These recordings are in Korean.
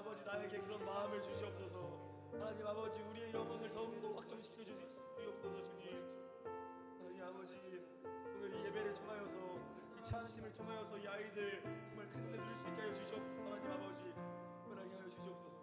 아버지 나에게 그런 마음을 주시옵소서. 하나님 아버지 우리의 영혼을 더욱더 확정시켜 주시옵소서. 주님 하나님 아버지 오늘 이 예배를 통하여서 이 찬양팀을 통하여서 이 아이들 정말 큰 은혜 누릴 수 있게 하여 주시옵소서. 하나님 아버지 은혜하게 하여 주시옵소서.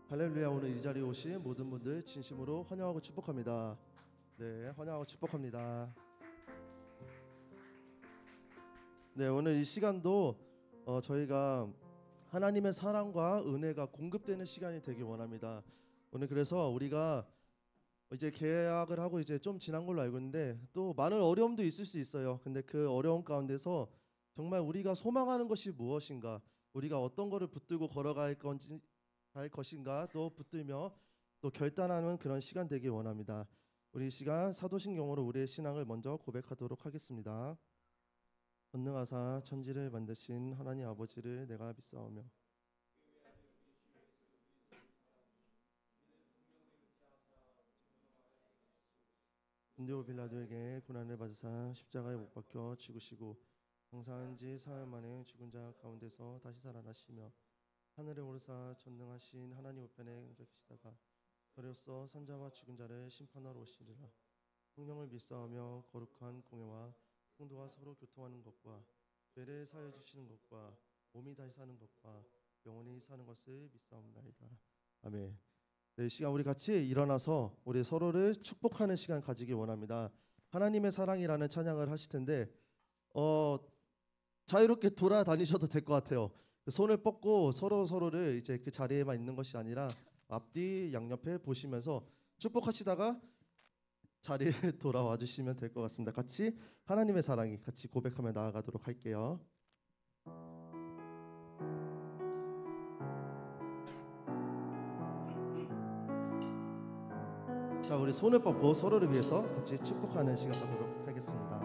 할렐루야. 오늘 이 자리에 오신 모든 분들 진심으로 환영하고 축복합니다. 네, 환영하고 축복합니다. 네, 오늘 이 시간도 저희가 하나님의 사랑과 은혜가 공급되는 시간이 되길 원합니다. 오늘 그래서 우리가 이제 계약을 하고 이제 좀 지난 걸로 알고 있는데 또 많은 어려움도 있을 수 있어요. 근데 그 어려움 가운데서 정말 우리가 소망하는 것이 무엇인가, 우리가 어떤 거를 붙들고 걸어갈 건지 할 것인가 또 붙들며 또 결단하는 그런 시간 되길 원합니다. 우리 이 시간 사도신경으로 우리의 신앙을 먼저 고백하도록 하겠습니다. 전능하사 천지를 만드신 하나님 아버지를 내가 믿사오며 본디오 빌라도에게 고난을 받으사 십자가에 못 박혀 죽으시고 장사한 지 사흘 만에 죽은 자 가운데서 다시 살아나시며 하늘에 오르사 전능하신 하나님 우편에 앉아 계시다가 저로서 산자와 죽은 자를 심판하러 오시리라. 성령을 믿사오며 거룩한 공예와 성도와 서로 교통하는 것과 죄를 사하여 주시는 것과 몸이 다시 사는 것과 영원히 사는 것을 믿사옵나이다. 아멘. 네, 이 시간 우리 같이 일어나서 우리 서로를 축복하는 시간 가지기 원합니다. 하나님의 사랑이라는 찬양을 하실 텐데 자유롭게 돌아다니셔도 될 것 같아요. 손을 뻗고 서로를 이제 그 자리에만 있는 것이 아니라 앞뒤 양옆에 보시면서 축복하시다가 자리에 돌아와 주시면 될 것 같습니다. 같이 하나님의 사랑이 같이 고백하며 나아가도록 할게요. 자, 우리 손을 뻗고 서로를 위해서 같이 축복하는 시간 가도록 하겠습니다.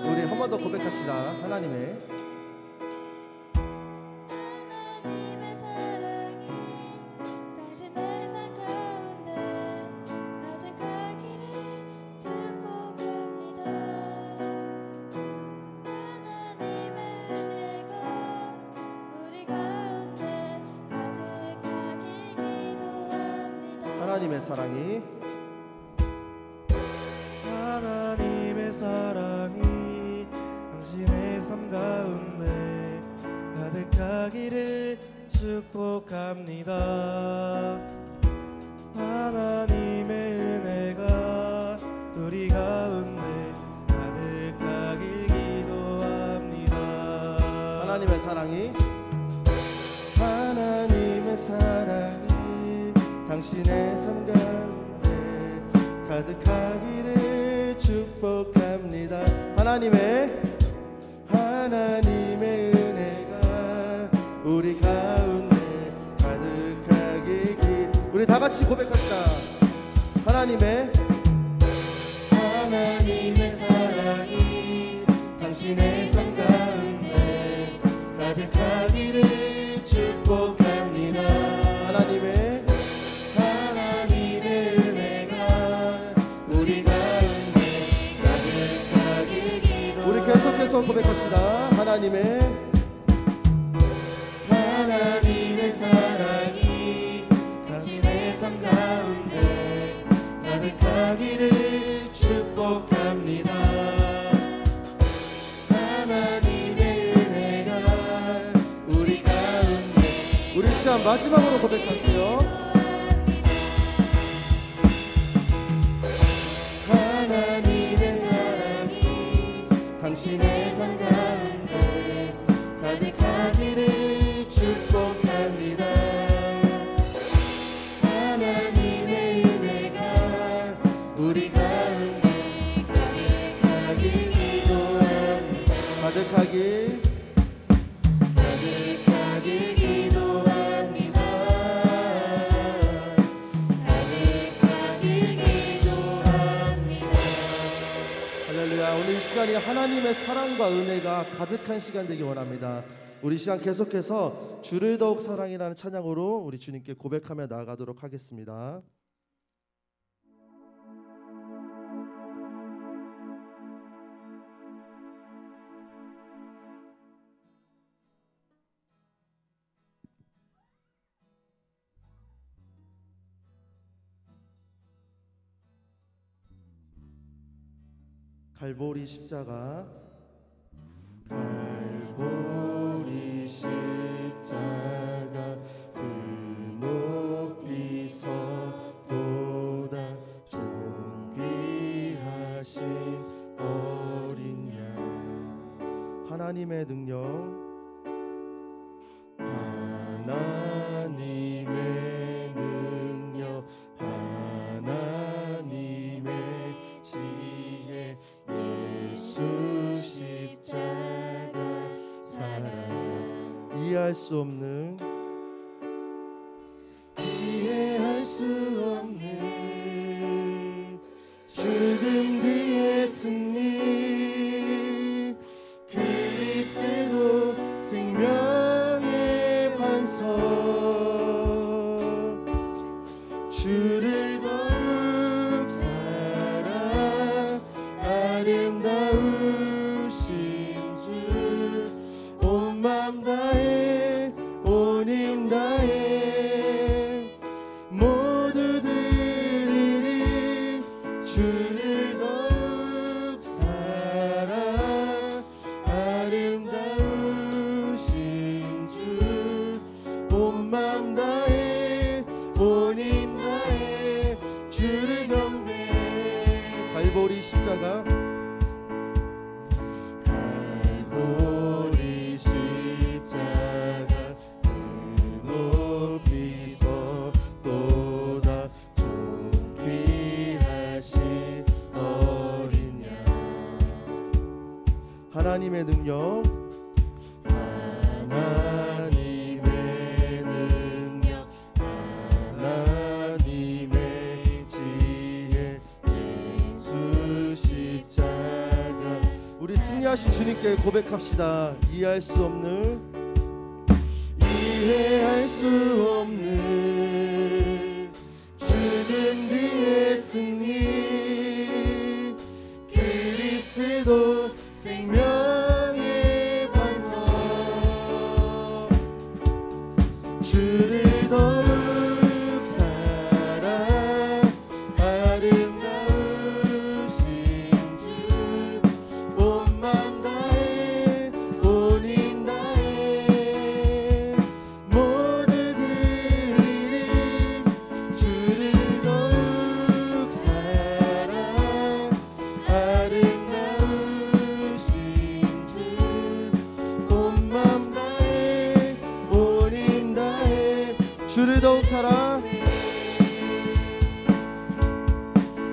우리 한 번 더 고백합시다. 하나님의 하나님의 사랑이 하나님의 사랑이 당신의 삶 가운데 가득하기를 축복합니다. 하나님의 은혜가 우리 가운데 가득하길 기도합니다. 하나님의 사랑이 하나님의 사랑이 당신의 삶 가운데 가득하기를 축복합니다. 하나님의 은혜가 우리 가운데 가득하길. 우리 다 같이 고백합시다. 하나님의 사랑이 당신의 삶 가운데 가득하기를 축복합니다. 하나님의 은혜가 우리 가운데 가득하길 기도. 우리 계속해서 고백합시다. 하나님의 사랑이 당신의 삶 가운데 가득하기를 축복합니다. 하나님의 은혜가 우리 가운데. 우리 시간 마지막으로 고백할게요. 하나님의 사랑이 당신의 삶 가운데 가득하기를 축복합니다. 하나님의 은혜가 우리 가운데 가득하길 기도합니다. 가득하길. 가득하길 기도합니다. 가득하길 기도합니다. 할렐루야. 오늘 이 시간이 하나님의 사랑과 은혜가 가득한 시간 되기 원합니다. 우리 시간 계속해서 주를 더욱 사랑이라는 찬양으로 우리 주님께 고백하며 나아가도록 하겠습니다. 갈보리 십자가. 갈보리 십자가 그 높이 서도다 존귀하신 어린 양. 하나님의 능력. 하나님의 능력 하나님의 지혜 예수 십자가 사랑. 이해할 수 없는 이해할 수 없는 죽음 뒤의 승리. 그리스도 생명의 반석. 주를 더욱 사랑 아름다우신 주. 온 맘 다해 온 힘 다해 모두 드리리. 주를 더욱 사랑 아름다우신 주. 온 맘 다해 온 힘 다해 주를 경배해. 갈보리 십자가. 갈보리 십자가 그 높이 서도다 존귀하신 어린 양. 하나님의 능력. 하나님의 능력 하나님의 지혜 예수 십자가. 우리 승리하신 주님께 고백합시다. 이해할 수 없는 이해할 수 없는 죽음 뒤의 승리. 그리스도 생명의 반석. 주를 더욱 사랑 아름다우신 주. 온 맘 다해 온 힘 다해 모두 드리리. 주를 더욱 사랑 아름다우신 주. 온 맘 다해 온 힘 다해 주를 더욱 사랑.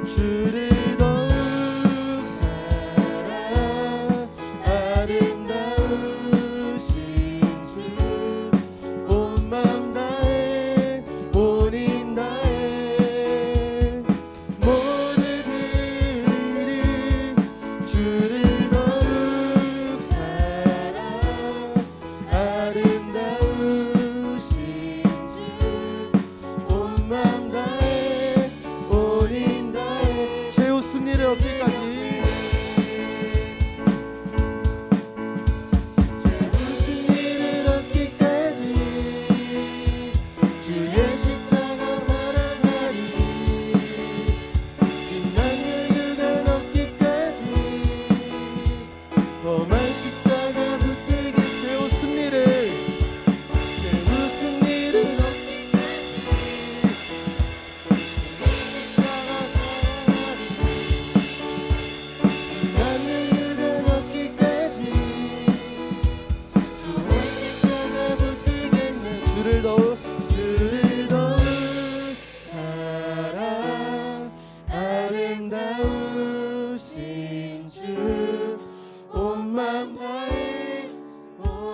주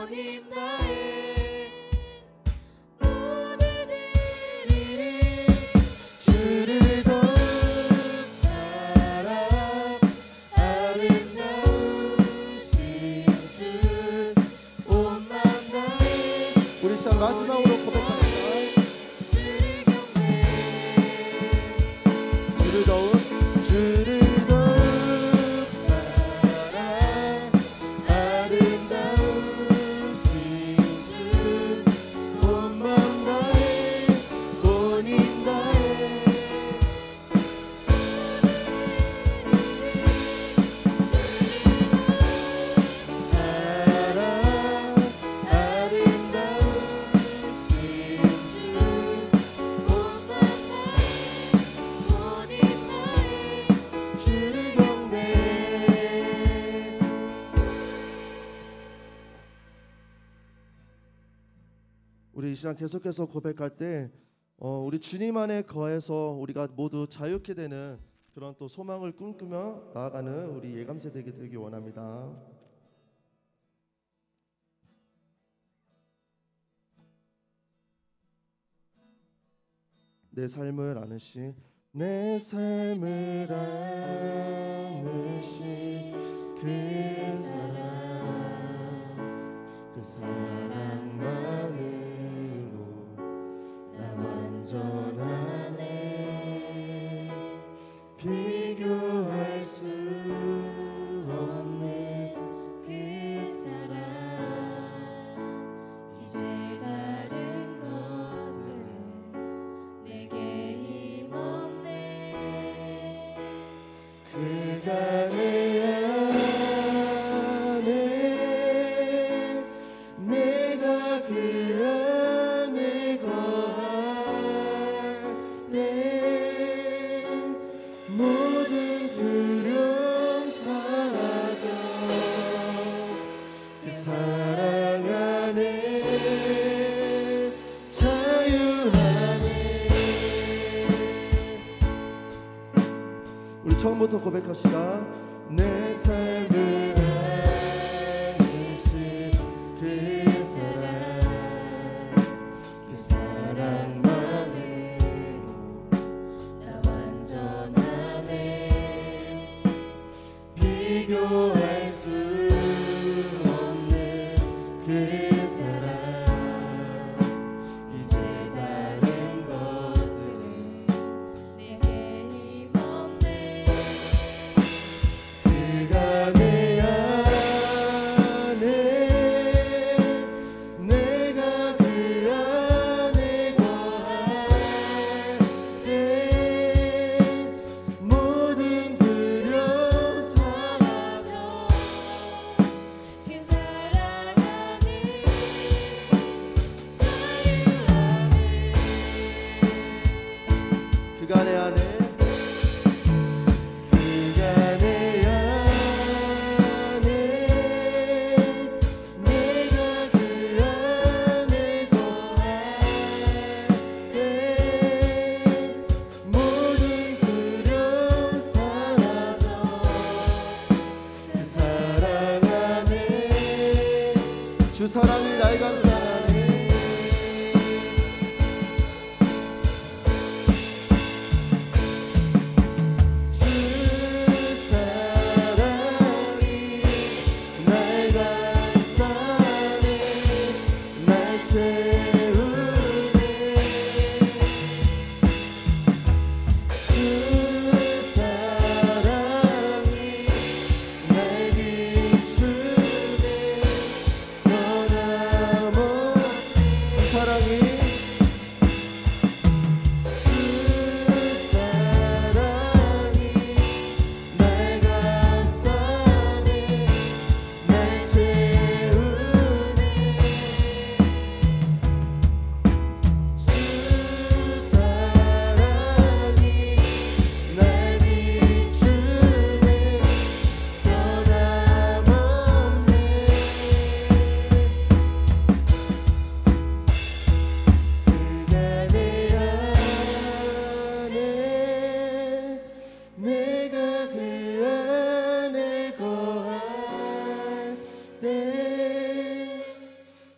본인 나의 모든 일이 주를 더욱 사랑 아름다우신 주 온 맘 다해 우리 시간 마지막으로 고백합니다. 주를 더욱 사랑 아름다우신 주 온 맘 다해 본인 다해 사랑 아름다우신 주 온 맘 다해 본인 다해 주를 경배 우리 이 시간 계속해서 고백할 때 우리 주님 안에 거해서 우리가 모두 자유케 되는 그런 또 소망을 꿈꾸며 나아가는 우리 예감 세대가 되기 원합니다. 내 삶을 아느신 내 삶을 아느신 그 사랑만으로 나 완전하네 비교할 수 없는 그 사랑 이제 다른 것들은 내게 힘없네 그가 내 안에 내가 그 안에 거할 때 모든 두려움 사라져 그 사랑 안에 자유하네. 우리 처음부터 고백합시다. 내 삶을 아느신 그 사랑만으로 나 완전하네 비교할 수 없는 그 사랑 이제 다른 것들은 내게 힘없네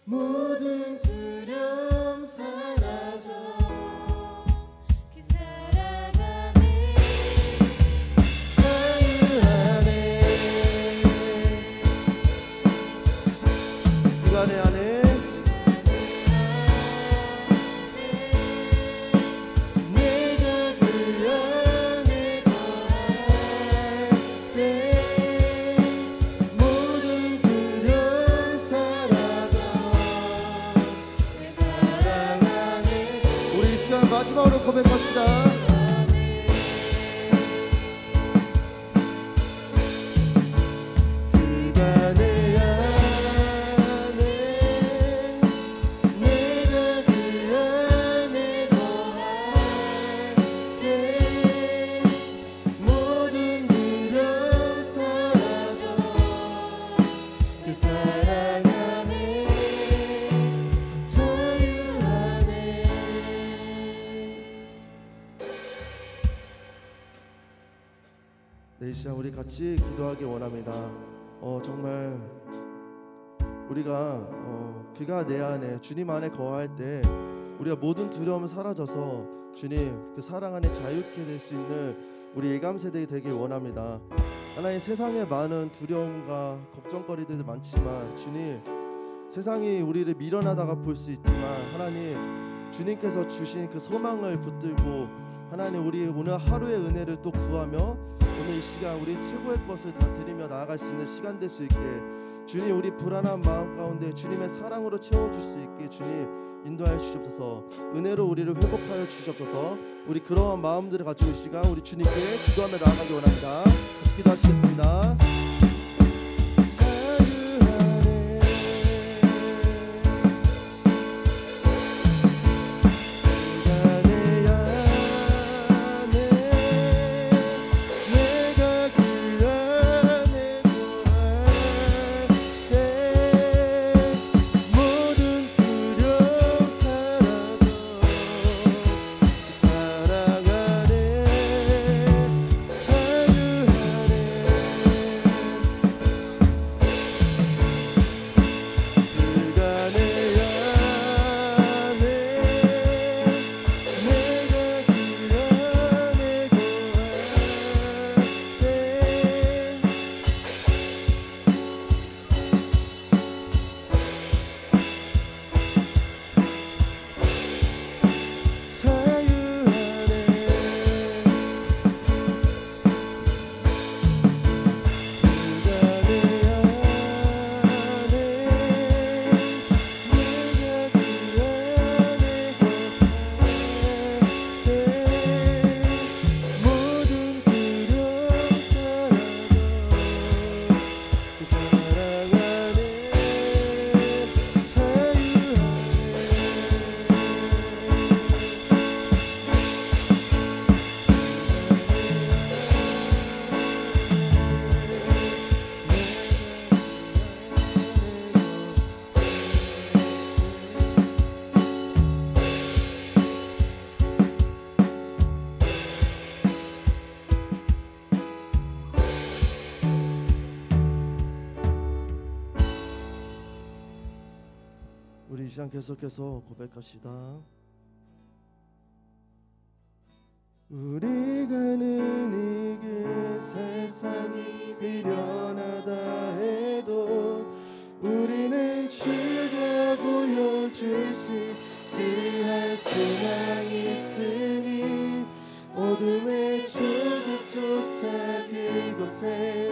모든 두려움 사라져 그 사랑 안에 자유 안에 주간의 안에 내가 그 안에 거할 때 모든 두려움 사라져 그 사랑 안에 우리 이 시간 마지막으로 고백합시다. 주간의 안에 내가 그 안에 거할 때 모든 두려움 사라져 그 사랑 안에 자유 안에 네, 이 시간 우리 같이 기도하기 원합니다. 정말 우리가 그가 내 안에 주님 안에 거할 때 우리가 모든 두려움을 사라져서 주님 그 사랑 안에 자유케 될 수 있는 우리 예감 세대가 되길 원합니다. 하나님, 세상에 많은 두려움과 걱정거리들도 많지만 주님, 세상이 우리를 밀어나다가 볼 수 있지만 하나님, 주님께서 주신 그 소망을 붙들고 하나님, 우리 오늘 하루의 은혜를 또 구하며 오늘 이 시간 우리 최고의 것을 다 드리며 나아갈 수 있는 시간 될 수 있게 주님, 우리 불안한 마음 가운데 주님의 사랑으로 채워줄 수 있게 주님 인도하여 주시옵소서. 은혜로 우리를 회복하여 주시옵소서. 우리 그러한 마음들을 가지고 이 시간 우리 주님께 기도하며 나아가기 원합니다. 같이 기도하시겠습니다. 우리 이 시간 계속해서 고백합시다. 우리가 가는 이 길 세상이 미련하다 해도 우리는 주가 보여주신 그한 소망이 있으니 어둠의 조국조차 그곳에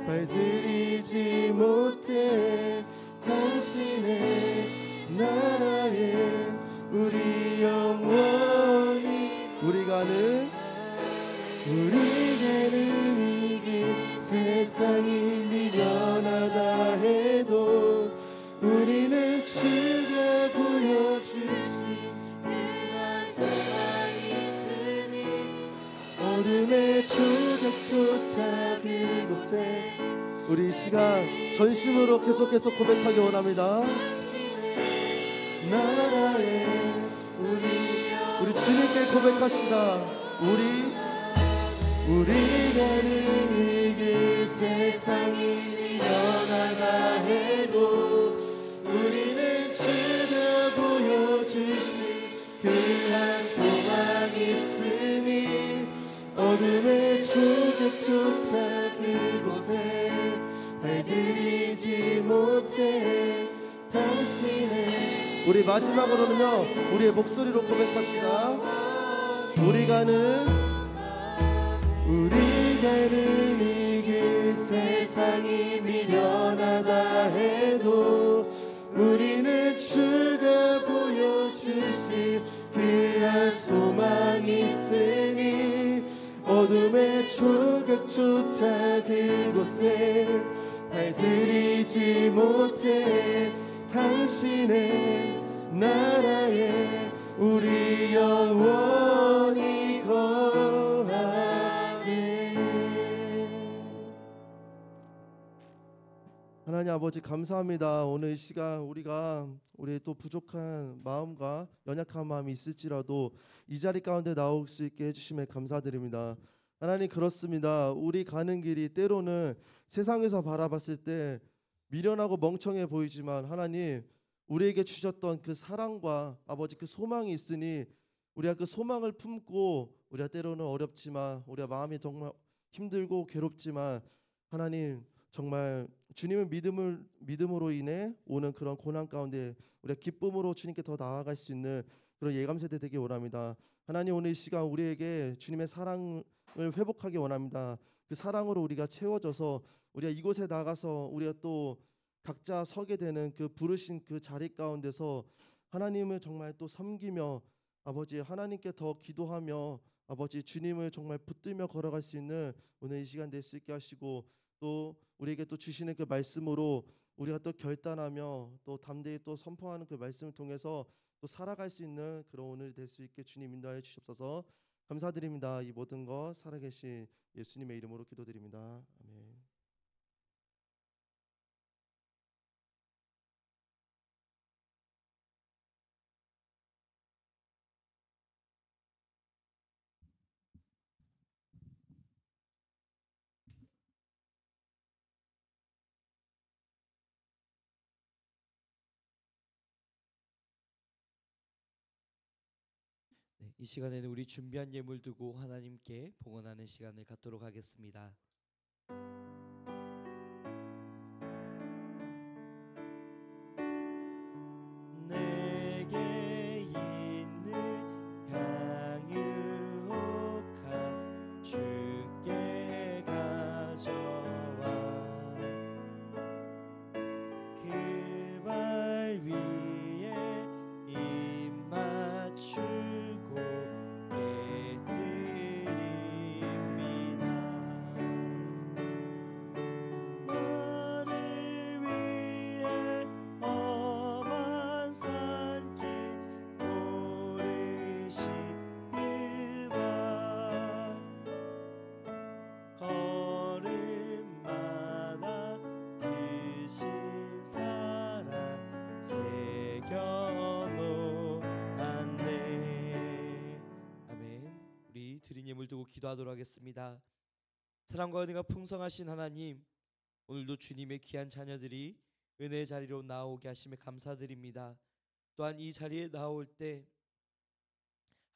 발들이지 못해 당신의 나라에 우리 영원히 우리 가는 이 길 세상이 미련하다 해도 우리는 주가 보여주신 그한 소망이 있으니 어둠의 조각조차 그곳에 우리 이 시간 전심으로 계속해서 고백하기 원합니다. 나라에 우리 주님께 고백합시다. 우리 가는 이 길 세상이 미련하다 해도 우리는 있으니 어둠의 조각조차 그곳에 발들이지 못해 당신의 우리 마지막으로는요 우리의 목소리로 고백합시다. 우리 가는 이 길 세상이 미련하다 해도 우리는 주가 보여주실 그한 소망이 있으니 어둠의 조각조차 그곳에 발들이지 못해 당신의 나라에 우리 영원히 거하네. 하나님 아버지 감사합니다. 오늘 이 시간 우리가 우리의 또 부족한 마음과 연약한 마음이 있을지라도 이 자리 가운데 나올 수 있게 해주심에 감사드립니다. 하나님 그렇습니다. 우리 가는 길이 때로는 세상에서 바라봤을 때 미련하고 멍청해 보이지만 하나님 우리에게 주셨던 그 사랑과 아버지 그 소망이 있으니 우리가 그 소망을 품고 우리가 때로는 어렵지만 우리가 마음이 정말 힘들고 괴롭지만 하나님 정말 주님의 믿음으로 인해 오는 그런 고난 가운데 우리가 기쁨으로 주님께 더 나아갈 수 있는 그런 예감 세대 되기 원합니다. 하나님 오늘 이 시간 우리에게 주님의 사랑을 회복하기 원합니다. 그 사랑으로 우리가 채워져서 우리가 이곳에 나가서 우리가 또 각자 서게 되는 그 부르신 그 자리 가운데서 하나님을 정말 또 섬기며 아버지 하나님께 더 기도하며 아버지 주님을 정말 붙들며 걸어갈 수 있는 오늘 이 시간 될 수 있게 하시고 또 우리에게 또 주시는 그 말씀으로 우리가 또 결단하며 또 담대히 또 선포하는 그 말씀을 통해서 또 살아갈 수 있는 그런 오늘이 될 수 있게 주님 인도하여 주시옵소서. 감사드립니다. 이 모든 것 살아계신 예수님의 이름으로 기도드립니다. 아멘. 네, 이 시간에는 우리 준비한 예물 두고 하나님께 봉헌하는 시간을 갖도록 하겠습니다. 내게 있는 향유옥화 주께 가져와 그 발 위에 입 맞추고 깨뜨립니다. 나를 위해 험한 산길 오르신 그 발 걸음마다 크신 사랑 새겨놓았네. 아멘. 우리 드린 예물 두고 기도하도록 하겠습니다. 사랑과 은혜가 풍성하신 하나님, 오늘도 주님의 귀한 자녀들이 은혜의 자리로 나오게 하심에 감사드립니다. 또한 이 자리에 나올 때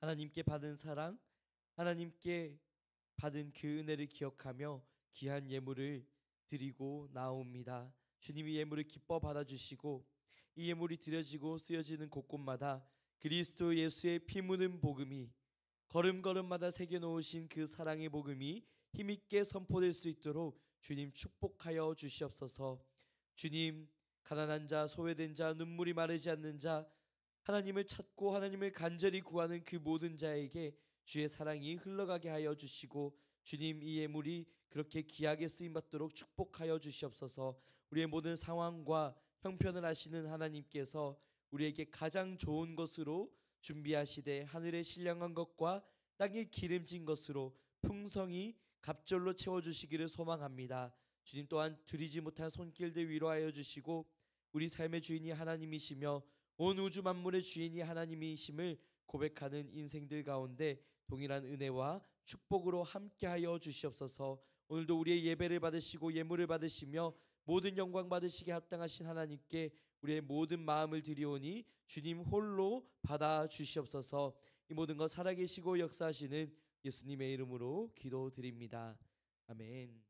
하나님께 받은 사랑, 하나님께 받은 그 은혜를 기억하며 귀한 예물을 드리고 나옵니다. 주님이 예물을 기뻐 받아주시고 이 예물이 드려지고 쓰여지는 곳곳마다 그리스도 예수의 피 묻은 복음이 걸음걸음마다 새겨놓으신 그 사랑의 복음이 힘있게 선포될 수 있도록 주님 축복하여 주시옵소서. 주님, 가난한 자, 소외된 자, 눈물이 마르지 않는 자, 하나님을 찾고 하나님을 간절히 구하는 그 모든 자에게 주의 사랑이 흘러가게 하여 주시고 주님, 이 예물이 그렇게 귀하게 쓰임받도록 축복하여 주시옵소서. 우리의 모든 상황과 형편을 아시는 하나님께서 우리에게 가장 좋은 것으로 준비하시되 하늘의 신령한 것과 땅의 기름진 것으로 풍성히 갑절로 채워주시기를 소망합니다. 주님 또한 드리지 못한 손길들 위로하여 주시고 우리 삶의 주인이 하나님이시며 온 우주 만물의 주인이 하나님이심을 고백하는 인생들 가운데 동일한 은혜와 축복으로 함께하여 주시옵소서. 오늘도 우리의 예배를 받으시고 예물을 받으시며 모든 영광 받으시게 합당하신 하나님께 우리의 모든 마음을 드리오니 주님 홀로 받아 주시옵소서. 이 모든 것 살아계시고 역사하시는 예수님의 이름으로 기도드립니다. 아멘.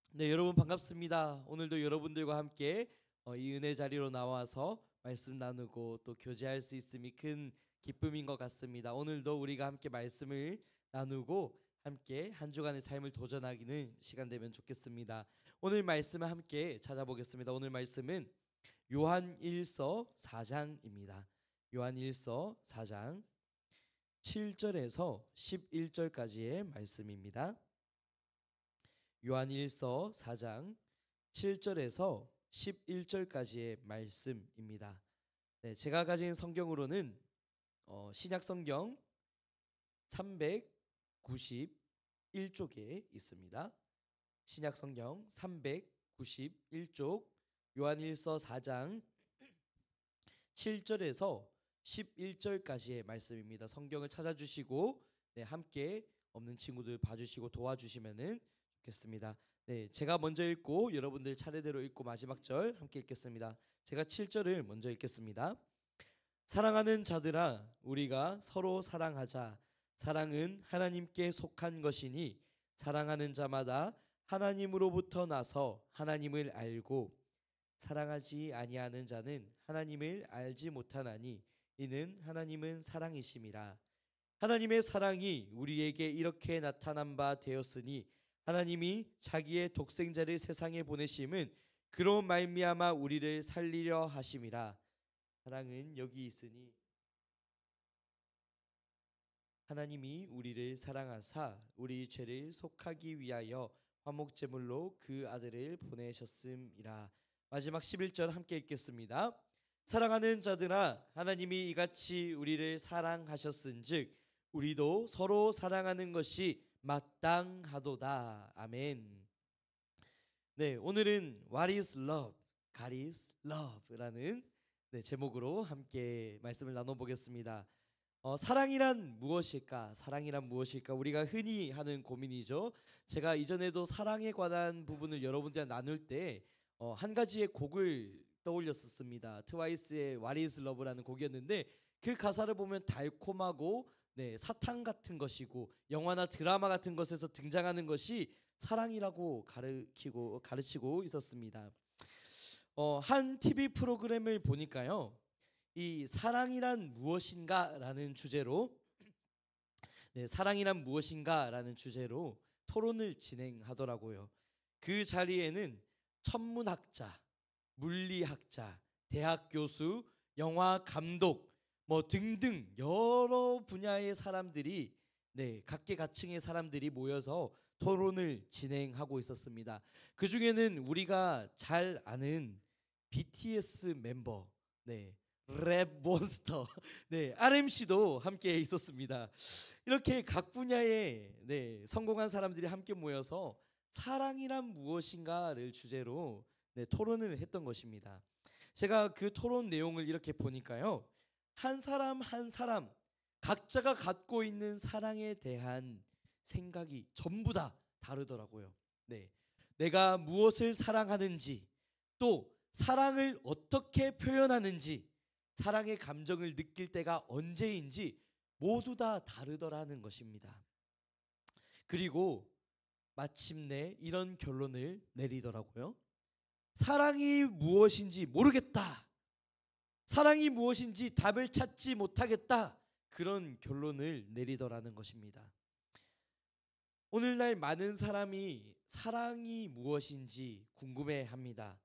네, 여러분 반갑습니다. 오늘도 여러분들과 함께 이 은혜 자리로 나와서 말씀 나누고 또 교제할 수 있음이 큰 기쁨인 것 같습니다. 오늘도 우리가 함께 말씀을 나누고 함께 한 주간의 삶을 도전하기는 시간 되면 좋겠습니다. 오늘 말씀을 함께 찾아보겠습니다. 오늘 말씀은 요한일서 4장입니다. 요한일서 4장 7절에서 11절까지의 말씀입니다. 요한일서 4장 7절에서 11절까지의 말씀입니다. 네, 제가 가진 성경으로는 신약성경 391쪽에 있습니다. 신약성경 391쪽 요한일서 4장 7절에서 11절까지의 말씀입니다. 성경을 찾아주시고 함께 없는 친구들 봐주시고 도와주시면은 좋겠습니다. 네, 제가 먼저 읽고 여러분들 차례대로 읽고 마지막 절 함께 읽겠습니다. 제가 7절을 먼저 읽겠습니다. 사랑하는 자들아, 우리가 서로 사랑하자. 사랑은 하나님께 속한 것이니 사랑하는 자마다 하나님으로부터 나서 하나님을 알고 사랑하지 아니하는 자는 하나님을 알지 못하나니 이는 하나님은 사랑이심이라. 하나님의 사랑이 우리에게 이렇게 나타난 바 되었으니 하나님이 자기의 독생자를 세상에 보내심은 그로 말미암아 우리를 살리려 하심이라. 사랑은 여기 있으니 하나님이 우리를 사랑하사 우리 죄를 속하기 위하여 화목제물로 그 아들을 보내셨음이라. 마지막 11절 함께 읽겠습니다. 사랑하는 자들아, 하나님이 이같이 우리를 사랑하셨은즉 우리도 서로 사랑하는 것이 마땅하도다. 아멘. 네, 오늘은 What is love? God is love라는 제목으로 함께 말씀을 나눠보겠습니다. 사랑이란 무엇일까? 사랑이란 무엇일까? 우리가 흔히 하는 고민이죠. 제가 이전에도 사랑에 관한 부분을 여러분들과 나눌 때 한 가지의 곡을 떠올렸었습니다. 트와이스의 What is love라는 곡이었는데 그 가사를 보면 달콤하고 사탕 같은 것이고 영화나 드라마 같은 것에서 등장하는 것이 사랑이라고 가르치고 있었습니다. 한 TV 프로그램을 보니까요, 이 사랑이란 무엇인가라는 주제로 사랑이란 무엇인가라는 주제로 토론을 진행하더라고요. 그 자리에는 천문학자, 물리학자, 대학 교수, 영화 감독 등등 여러 분야의 사람들이 각계각층의 사람들이 모여서 토론을 진행하고 있었습니다. 그 중에는 우리가 잘 아는 BTS 멤버 랩몬스터 RMC도 함께 있었습니다. 이렇게 각 분야의 성공한 사람들이 함께 모여서 사랑이란 무엇인가를 주제로 토론을 했던 것입니다. 제가 그 토론 내용을 이렇게 보니까요, 한 사람 한 사람 각자가 갖고 있는 사랑에 대한 생각이 전부 다 다르더라고요. 내가 무엇을 사랑하는지, 또 사랑을 어떻게 표현하는지, 사랑의 감정을 느낄 때가 언제인지 모두 다 다르더라는 것입니다. 그리고 마침내 이런 결론을 내리더라고요. 사랑이 무엇인지 모르겠다. 사랑이 무엇인지 답을 찾지 못하겠다. 그런 결론을 내리더라는 것입니다. 오늘날 많은 사람이 사랑이 무엇인지 궁금해합니다.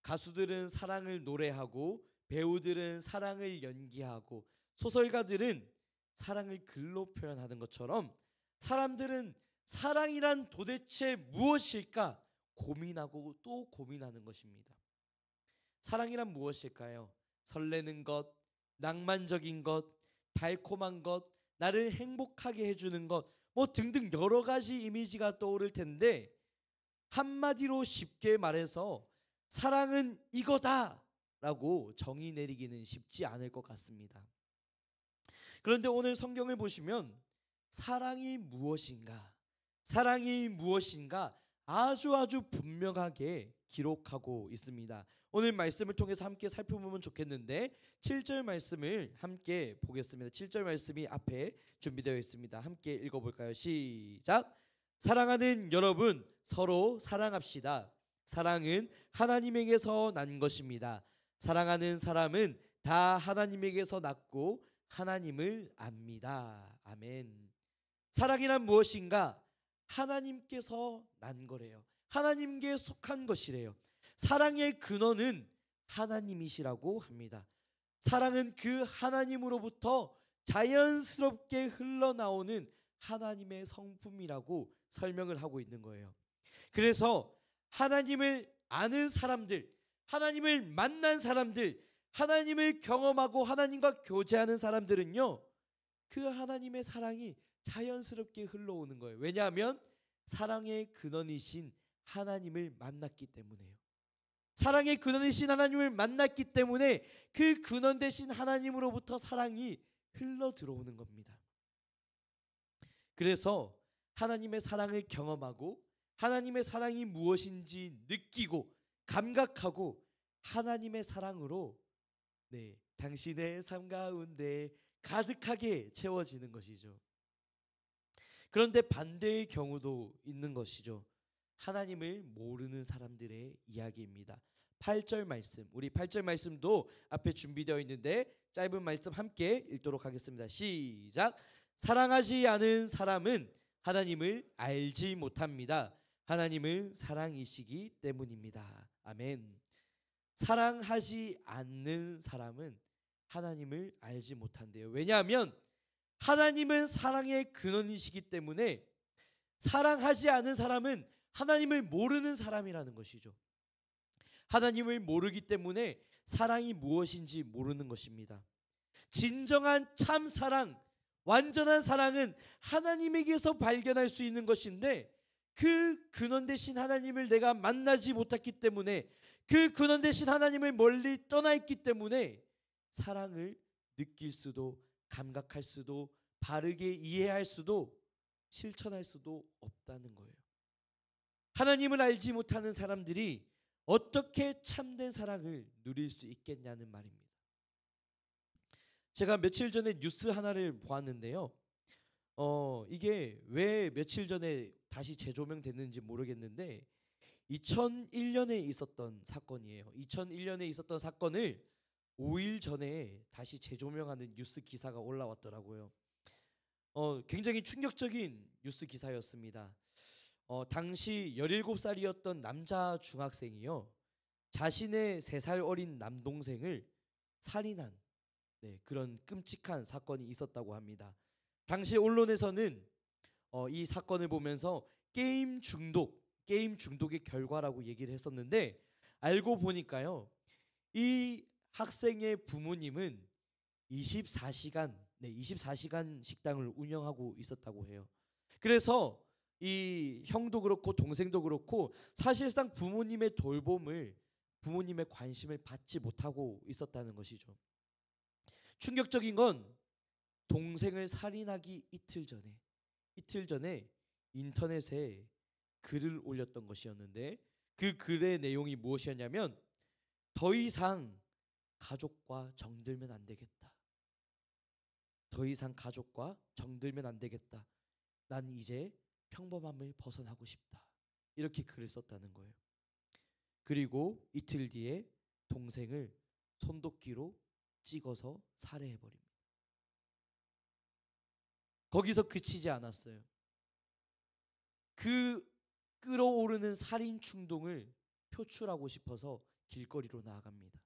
가수들은 사랑을 노래하고 배우들은 사랑을 연기하고 소설가들은 사랑을 글로 표현하는 것처럼 사람들은 사랑이란 도대체 무엇일까 고민하고 또 고민하는 것입니다. 사랑이란 무엇일까요? 설레는 것, 낭만적인 것, 달콤한 것, 나를 행복하게 해주는 것 등등 여러 가지 이미지가 떠오를 텐데 한마디로 쉽게 말해서 사랑은 이거다 라고 정의 내리기는 쉽지 않을 것 같습니다. 그런데 오늘 성경을 보시면 사랑이 무엇인가 아주 분명하게 기록하고 있습니다. 오늘 말씀을 통해서 함께 살펴보면 좋겠는데 7절 말씀을 함께 보겠습니다. 7절 말씀이 앞에 준비되어 있습니다. 함께 읽어볼까요? 시작. 사랑하는 여러분, 서로 사랑합시다. 사랑은 하나님에게서 난 것입니다. 사랑하는 사람은 다 하나님에게서 났고 하나님을 압니다. 아멘. 사랑이란 무엇인가? 하나님께서 난 거래요. 하나님께 속한 것이래요. 사랑의 근원은 하나님이시라고 합니다. 사랑은 그 하나님으로부터 자연스럽게 흘러나오는 하나님의 성품이라고 설명을 하고 있는 거예요. 그래서 하나님을 아는 사람들, 하나님을 만난 사람들, 하나님을 경험하고 하나님과 교제하는 사람들은요, 그 하나님의 사랑이 자연스럽게 흘러오는 거예요. 왜냐하면 사랑의 근원이신 하나님을 만났기 때문에요. 사랑의 근원이신 하나님을 만났기 때문에 그 근원 되신 하나님으로부터 사랑이 흘러 들어오는 겁니다. 그래서 하나님의 사랑을 경험하고 하나님의 사랑이 무엇인지 느끼고 감각하고 하나님의 사랑으로 당신의 삶 가운데 가득하게 채워지는 것이죠. 그런데 반대의 경우도 있는 것이죠. 하나님을 모르는 사람들의 이야기입니다. 8절 말씀, 우리 8절 말씀도 앞에 준비되어 있는데 짧은 말씀 함께 읽도록 하겠습니다. 시작. 사랑하지 않은 사람은 하나님을 알지 못합니다. 하나님은 사랑이시기 때문입니다. 아멘. 사랑하지 않는 사람은 하나님을 알지 못한대요. 왜냐하면 하나님은 사랑의 근원이시기 때문에 사랑하지 않은 사람은 하나님을 모르는 사람이라는 것이죠. 하나님을 모르기 때문에 사랑이 무엇인지 모르는 것입니다. 진정한 참 사랑, 완전한 사랑은 하나님에게서 발견할 수 있는 것인데 그 근원 되신 하나님을 내가 만나지 못했기 때문에 그 근원 되신 하나님을 멀리 떠나 있기 때문에 사랑을 느낄 수도 감각할 수도 바르게 이해할 수도 실천할 수도 없다는 거예요. 하나님을 알지 못하는 사람들이 어떻게 참된 사랑을 누릴 수 있겠냐는 말입니다. 제가 며칠 전에 뉴스 하나를 보았는데요. 이게 왜 며칠 전에 다시 재조명됐는지 모르겠는데 2001년에 있었던 사건이에요. 2001년에 있었던 사건을 5일 전에 다시 재조명하는 뉴스 기사가 올라왔더라고요. 굉장히 충격적인 뉴스 기사였습니다. 당시 17살이었던 남자 중학생이요, 자신의 3살 어린 남동생을 살인한 그런 끔찍한 사건이 있었다고 합니다. 당시 언론에서는 이 사건을 보면서 게임 중독의 결과라고 얘기를 했었는데 알고 보니까요, 이 학생의 부모님은 24시간 식당을 운영하고 있었다고 해요. 그래서 이 형도 그렇고 동생도 그렇고 사실상 부모님의 돌봄을, 부모님의 관심을 받지 못하고 있었다는 것이죠. 충격적인 건 동생을 살인하기 이틀 전에 인터넷에 글을 올렸던 것이었는데 그 글의 내용이 무엇이었냐면 더 이상 가족과 정들면 안 되겠다. 더 이상 가족과 정들면 안 되겠다. 난 이제 평범함을 벗어나고 싶다. 이렇게 글을 썼다는 거예요. 그리고 이틀 뒤에 동생을 손도끼로 찍어서 살해해버립니다. 거기서 그치지 않았어요. 그 끓어오르는 살인 충동을 표출하고 싶어서 길거리로 나아갑니다.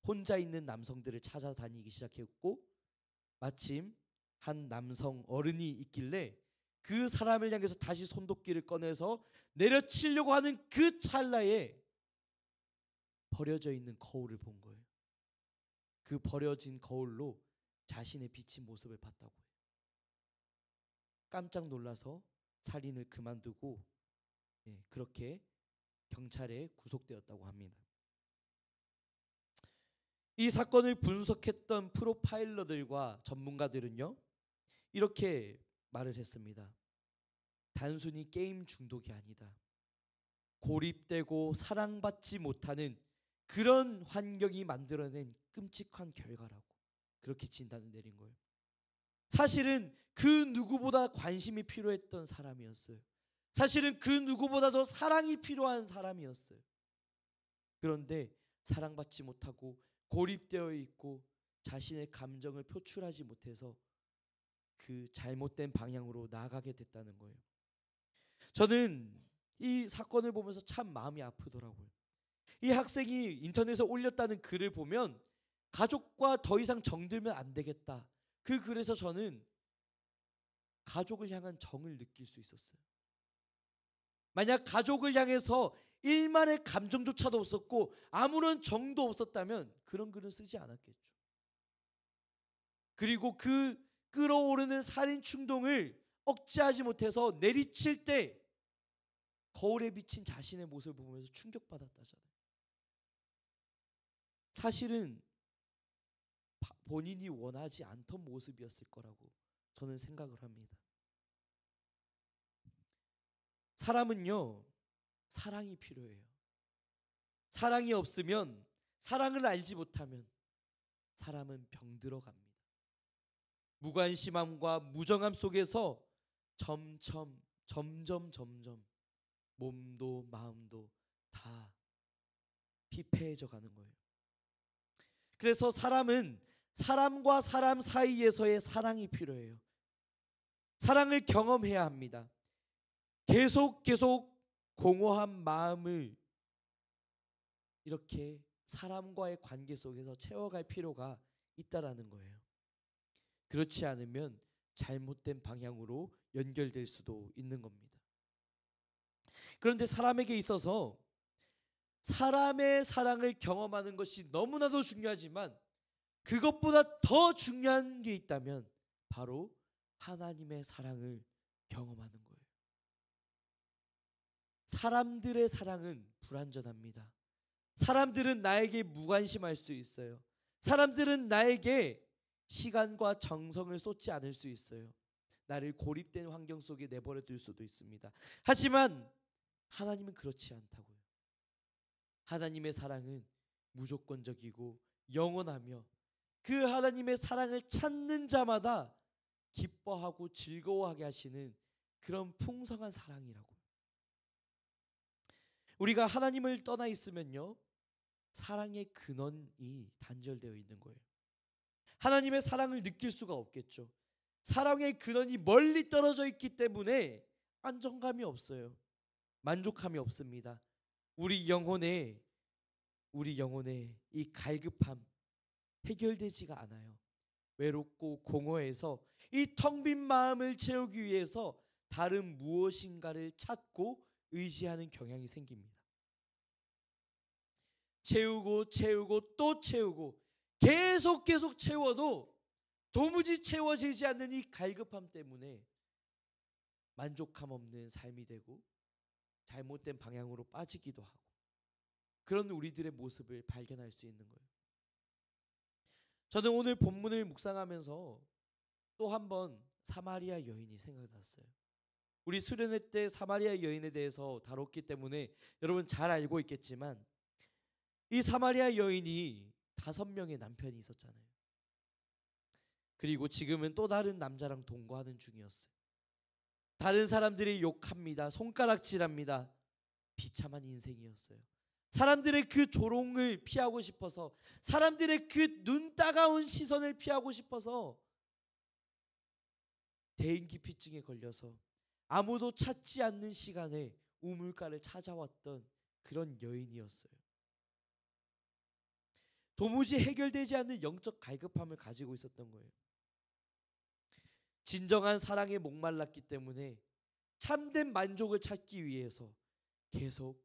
혼자 있는 남성들을 찾아다니기 시작했고 마침 한 남성 어른이 있길래 그 사람을 향해서 다시 손도끼를 꺼내서 내려치려고 하는 그 찰나에 버려져 있는 거울을 본 거예요. 그 버려진 거울로 자신의 비친 모습을 봤다고 해요. 깜짝 놀라서 살인을 그만두고 그렇게 경찰에 구속되었다고 합니다. 이 사건을 분석했던 프로파일러들과 전문가들은요, 이렇게 말을 했습니다. 단순히 게임 중독이 아니다. 고립되고 사랑받지 못하는 그런 환경이 만들어낸 끔찍한 결과라고 그렇게 진단을 내린 거예요. 사실은 그 누구보다 관심이 필요했던 사람이었어요. 사실은 그 누구보다도 사랑이 필요한 사람이었어요. 그런데 사랑받지 못하고 고립되어 있고 자신의 감정을 표출하지 못해서 그 잘못된 방향으로 나아가게 됐다는 거예요. 저는 이 사건을 보면서 참 마음이 아프더라고요. 이 학생이 인터넷에 올렸다는 글을 보면 가족과 더 이상 정들면 안 되겠다. 그 글에서 저는 가족을 향한 정을 느낄 수 있었어요. 만약 가족을 향해서 일만의 감정조차도 없었고 아무런 정도 없었다면 그런 글은 쓰지 않았겠죠. 그리고 그 끓어오르는 살인 충동을 억제하지 못해서 내리칠 때 거울에 비친 자신의 모습을 보면서 충격받았다잖아요. 사실은 본인이 원하지 않던 모습이었을 거라고 저는 생각을 합니다. 사람은요, 사랑이 필요해요. 사랑이 없으면, 사랑을 알지 못하면 사람은 병들어 갑니다. 무관심함과 무정함 속에서 점점 몸도 마음도 다 피폐해져 가는 거예요. 그래서 사람은 사람과 사람 사이에서의 사랑이 필요해요. 사랑을 경험해야 합니다. 계속 공허한 마음을 이렇게 사람과의 관계 속에서 채워갈 필요가 있다라는 거예요. 그렇지 않으면 잘못된 방향으로 연결될 수도 있는 겁니다. 그런데 사람에게 있어서 사람의 사랑을 경험하는 것이 너무나도 중요하지만 그것보다 더 중요한 게 있다면 바로 하나님의 사랑을 경험하는 거예요. 사람들의 사랑은 불완전합니다. 사람들은 나에게 무관심할 수 있어요. 사람들은 나에게 시간과 정성을 쏟지 않을 수 있어요. 나를 고립된 환경 속에 내버려 둘 수도 있습니다. 하지만 하나님은 그렇지 않다고요. 하나님의 사랑은 무조건적이고 영원하며 그 하나님의 사랑을 찾는 자마다 기뻐하고 즐거워하게 하시는 그런 풍성한 사랑이라고요. 우리가 하나님을 떠나 있으면요, 사랑의 근원이 단절되어 있는 거예요. 하나님의 사랑을 느낄 수가 없겠죠. 사랑의 근원이 멀리 떨어져 있기 때문에 안정감이 없어요. 만족함이 없습니다. 우리 영혼의 이 갈급함 해결되지가 않아요. 외롭고 공허해서 이 텅 빈 마음을 채우기 위해서 다른 무엇인가를 찾고 의지하는 경향이 생깁니다. 채우고 또 채우고 계속 채워도 도무지 채워지지 않는 이 갈급함 때문에 만족함 없는 삶이 되고 잘못된 방향으로 빠지기도 하고 그런 우리들의 모습을 발견할 수 있는 거예요. 저는 오늘 본문을 묵상하면서 또 한 번 사마리아 여인이 생각났어요. 우리 수련회 때 사마리아 여인에 대해서 다뤘기 때문에 여러분 잘 알고 있겠지만 이 사마리아 여인이 5명의 남편이 있었잖아요. 그리고 지금은 또 다른 남자랑 동거하는 중이었어요. 다른 사람들이 욕합니다. 손가락질합니다. 비참한 인생이었어요. 사람들의 그 조롱을 피하고 싶어서, 사람들의 그 눈 따가운 시선을 피하고 싶어서 대인기피증에 걸려서 아무도 찾지 않는 시간에 우물가를 찾아왔던 그런 여인이었어요. 도무지 해결되지 않는 영적 갈급함을 가지고 있었던 거예요. 진정한 사랑에 목말랐기 때문에 참된 만족을 찾기 위해서 계속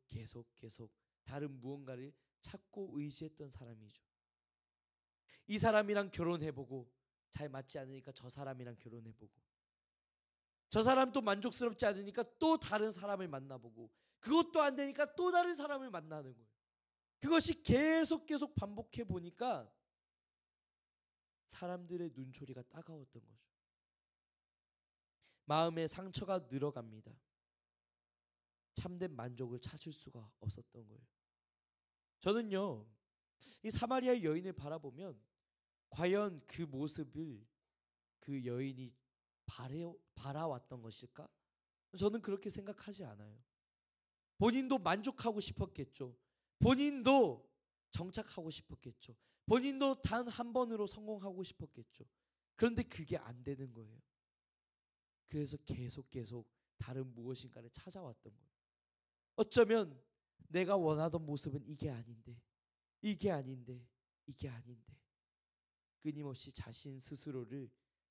다른 무언가를 찾고 의지했던 사람이죠. 이 사람이랑 결혼해보고 잘 맞지 않으니까 저 사람이랑 결혼해보고, 저 사람도 만족스럽지 않으니까 또 다른 사람을 만나보고, 그것도 안 되니까 또 다른 사람을 만나는 거예요. 그것이 계속 반복해 보니까 사람들의 눈초리가 따가웠던 거죠. 마음의 상처가 늘어갑니다. 참된 만족을 찾을 수가 없었던 거예요. 저는요, 이 사마리아 여인을 바라보면 과연 그 모습을 그 여인이 바라왔던 것일까? 저는 그렇게 생각하지 않아요. 본인도 만족하고 싶었겠죠. 본인도 정착하고 싶었겠죠. 본인도 단 한 번으로 성공하고 싶었겠죠. 그런데 그게 안 되는 거예요. 그래서 계속 다른 무엇인가를 찾아왔던 거예요. 어쩌면 내가 원하던 모습은 이게 아닌데, 이게 아닌데, 이게 아닌데, 끊임없이 자신 스스로를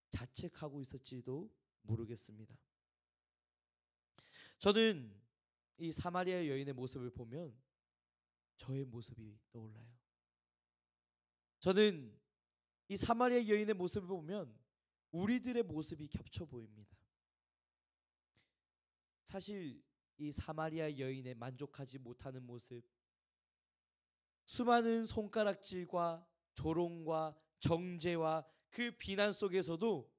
자책하고 있었지도 모르겠습니다. 저는 이 사마리아 여인의 모습을 보면 저의 모습이 떠올라요. 저는 이 사마리아 여인의 모습을 보면 우리들의 모습이 겹쳐 보입니다. 사실 이 사마리아 여인의 만족하지 못하는 모습, 수많은 손가락질과 조롱과 정죄와 그 비난 속에서도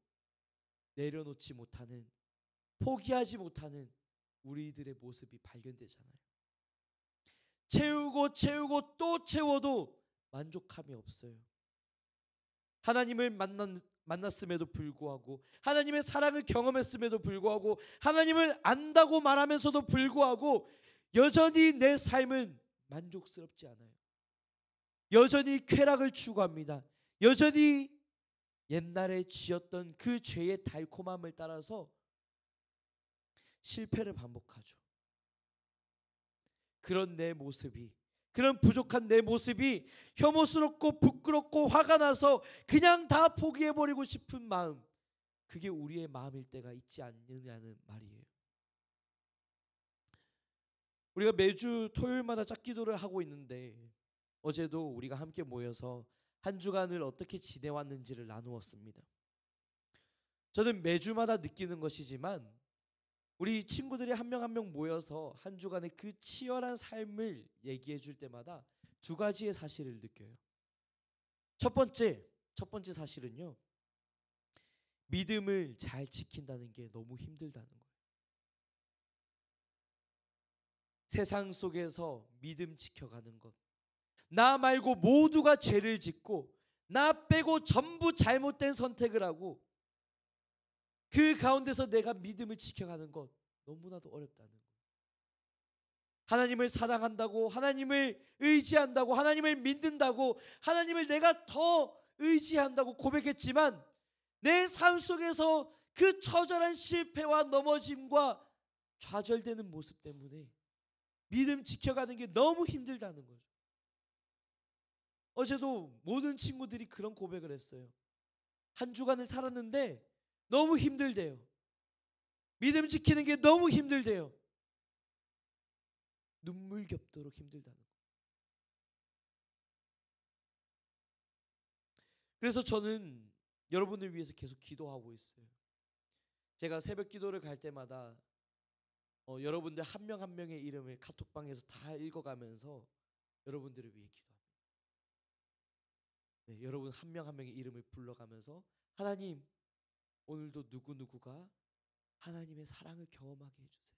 내려놓지 못하는, 포기하지 못하는 우리들의 모습이 발견되잖아요. 채우고 또 채워도 만족함이 없어요. 하나님을 만났음에도 불구하고, 하나님의 사랑을 경험했음에도 불구하고, 하나님을 안다고 말하면서도 불구하고 여전히 내 삶은 만족스럽지 않아요. 여전히 쾌락을 추구합니다. 여전히 옛날에 지었던 그 죄의 달콤함을 따라서 실패를 반복하죠. 그런 내 모습이, 그런 부족한 내 모습이 혐오스럽고 부끄럽고 화가 나서 그냥 다 포기해버리고 싶은 마음, 그게 우리의 마음일 때가 있지 않느냐는 말이에요. 우리가 매주 토요일마다 짝기도를 하고 있는데 어제도 우리가 함께 모여서 한 주간을 어떻게 지내왔는지를 나누었습니다. 저는 매주마다 느끼는 것이지만 우리 친구들이 한 명 한 명 모여서 한 주간의 그 치열한 삶을 얘기해 줄 때마다 두 가지의 사실을 느껴요. 첫 번째 사실은요, 믿음을 잘 지킨다는 게 너무 힘들다는 거예요. 세상 속에서 믿음 지켜가는 것, 나 말고 모두가 죄를 짓고 나 빼고 전부 잘못된 선택을 하고 그 가운데서 내가 믿음을 지켜가는 것, 너무나도 어렵다는 거예요. 하나님을 사랑한다고, 하나님을 의지한다고, 하나님을 믿는다고, 하나님을 내가 더 의지한다고 고백했지만 내 삶 속에서 그 처절한 실패와 넘어짐과 좌절되는 모습 때문에 믿음 지켜가는 게 너무 힘들다는 거죠. 어제도 모든 친구들이 그런 고백을 했어요. 한 주간을 살았는데 너무 힘들대요. 믿음 지키는 게 너무 힘들대요. 눈물 겹도록 힘들다는 거예요. 그래서 저는 여러분을 위해서 계속 기도하고 있어요. 제가 새벽 기도를 갈 때마다 여러분들 한 명 한 명의 이름을 카톡방에서 다 읽어가면서 여러분들을 위해 기도합니다. 네, 여러분 한 명 한 명의 이름을 불러가면서 하나님, 오늘도 누구누구가 하나님의 사랑을 경험하게 해주세요.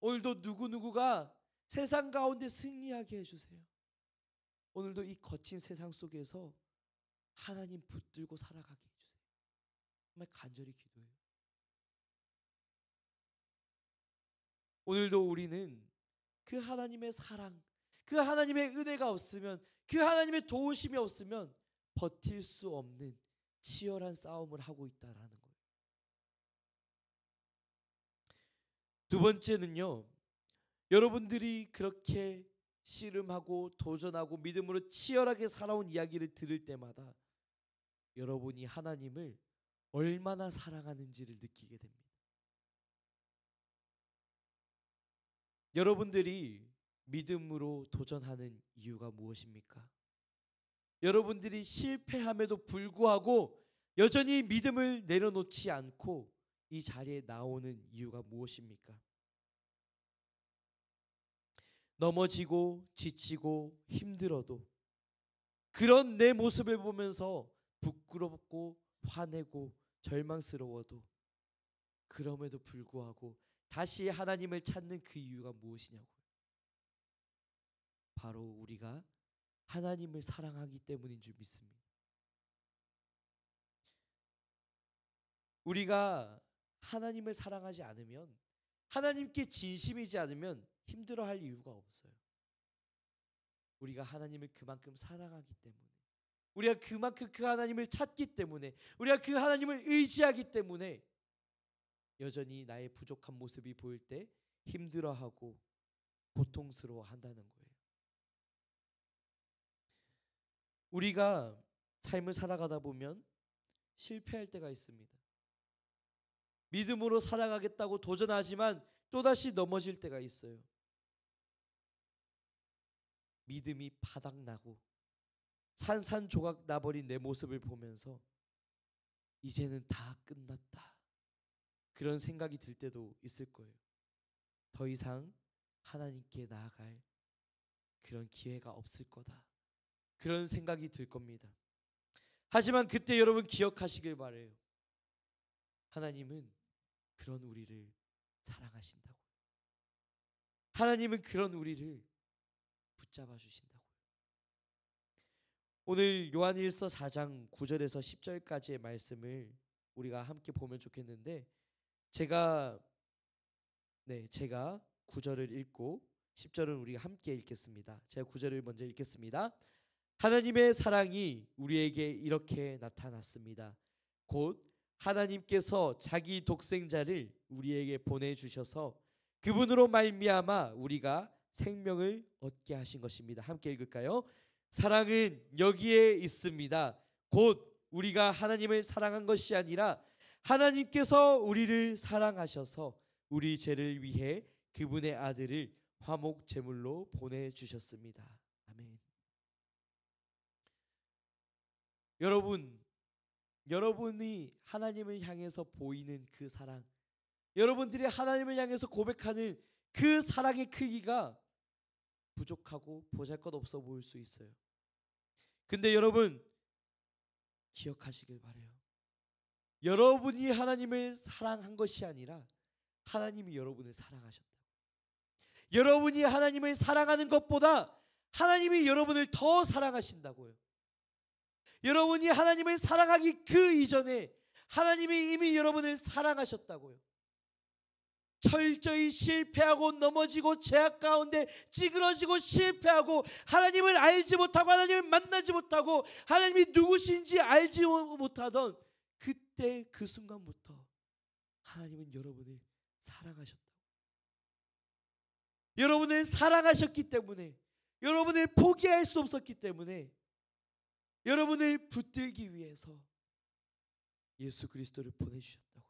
오늘도 누구누구가 세상 가운데 승리하게 해주세요. 오늘도 이 거친 세상 속에서 하나님 붙들고 살아가게 해주세요. 정말 간절히 기도해요. 오늘도 우리는 그 하나님의 사랑, 그 하나님의 은혜가 없으면, 그 하나님의 도우심이 없으면 버틸 수 없는 치열한 싸움을 하고 있다라는 거예요. 두 번째는요, 여러분들이 그렇게 씨름하고 도전하고 믿음으로 치열하게 살아온 이야기를 들을 때마다 여러분이 하나님을 얼마나 사랑하는지를 느끼게 됩니다. 여러분들이 믿음으로 도전하는 이유가 무엇입니까? 여러분들이 실패함에도 불구하고 여전히 믿음을 내려놓지 않고 이 자리에 나오는 이유가 무엇입니까? 넘어지고 지치고 힘들어도 그런 내 모습을 보면서 부끄럽고 화내고 절망스러워도 그럼에도 불구하고 다시 하나님을 찾는 그 이유가 무엇이냐고요. 바로 우리가 하나님을 사랑하기 때문인 줄 믿습니다. 우리가 하나님을 사랑하지 않으면, 하나님께 진심이지 않으면 힘들어할 이유가 없어요. 우리가 하나님을 그만큼 사랑하기 때문에, 우리가 그만큼 그 하나님을 찾기 때문에, 우리가 그 하나님을 의지하기 때문에 여전히 나의 부족한 모습이 보일 때 힘들어하고 고통스러워한다는 거예요. 우리가 삶을 살아가다 보면 실패할 때가 있습니다. 믿음으로 살아가겠다고 도전하지만 또다시 넘어질 때가 있어요. 믿음이 바닥나고 산산조각 나버린 내 모습을 보면서 이제는 다 끝났다, 그런 생각이 들 때도 있을 거예요. 더 이상 하나님께 나아갈 그런 기회가 없을 거다, 그런 생각이 들 겁니다. 하지만 그때 여러분 기억하시길 바래요. 하나님은 그런 우리를 사랑하신다고요. 하나님은 그런 우리를 붙잡아 주신다고요. 오늘 요한일서 4장 9절에서 10절까지의 말씀을 우리가 함께 보면 좋겠는데, 제가 9절을 읽고 10절은 우리가 함께 읽겠습니다. 제가 9절을 먼저 읽겠습니다. 하나님의 사랑이 우리에게 이렇게 나타났습니다. 곧 하나님께서 자기 독생자를 우리에게 보내주셔서 그분으로 말미암아 우리가 생명을 얻게 하신 것입니다. 함께 읽을까요? 사랑은 여기에 있습니다. 곧 우리가 하나님을 사랑한 것이 아니라 하나님께서 우리를 사랑하셔서 우리 죄를 위해 그분의 아들을 화목 제물로 보내주셨습니다. 아멘. 여러분이 하나님을 향해서 보이는 그 사랑, 여러분들이 하나님을 향해서 고백하는 그 사랑의 크기가 부족하고 보잘것없어 보일 수 있어요. 근데 여러분 기억하시길 바라요. 여러분이 하나님을 사랑한 것이 아니라 하나님이 여러분을 사랑하셨다. 여러분이 하나님을 사랑하는 것보다 하나님이 여러분을 더 사랑하신다고요. 여러분이 하나님을 사랑하기 그 이전에 하나님이 이미 여러분을 사랑하셨다고요. 철저히 실패하고 넘어지고 죄악 가운데 찌그러지고 실패하고 하나님을 알지 못하고 하나님을 만나지 못하고 하나님이 누구신지 알지 못하던 그때 그 순간부터 하나님은 여러분을 사랑하셨다. 여러분을 사랑하셨기 때문에, 여러분을 포기할 수 없었기 때문에 여러분을 붙들기 위해서 예수 그리스도를 보내주셨다고요.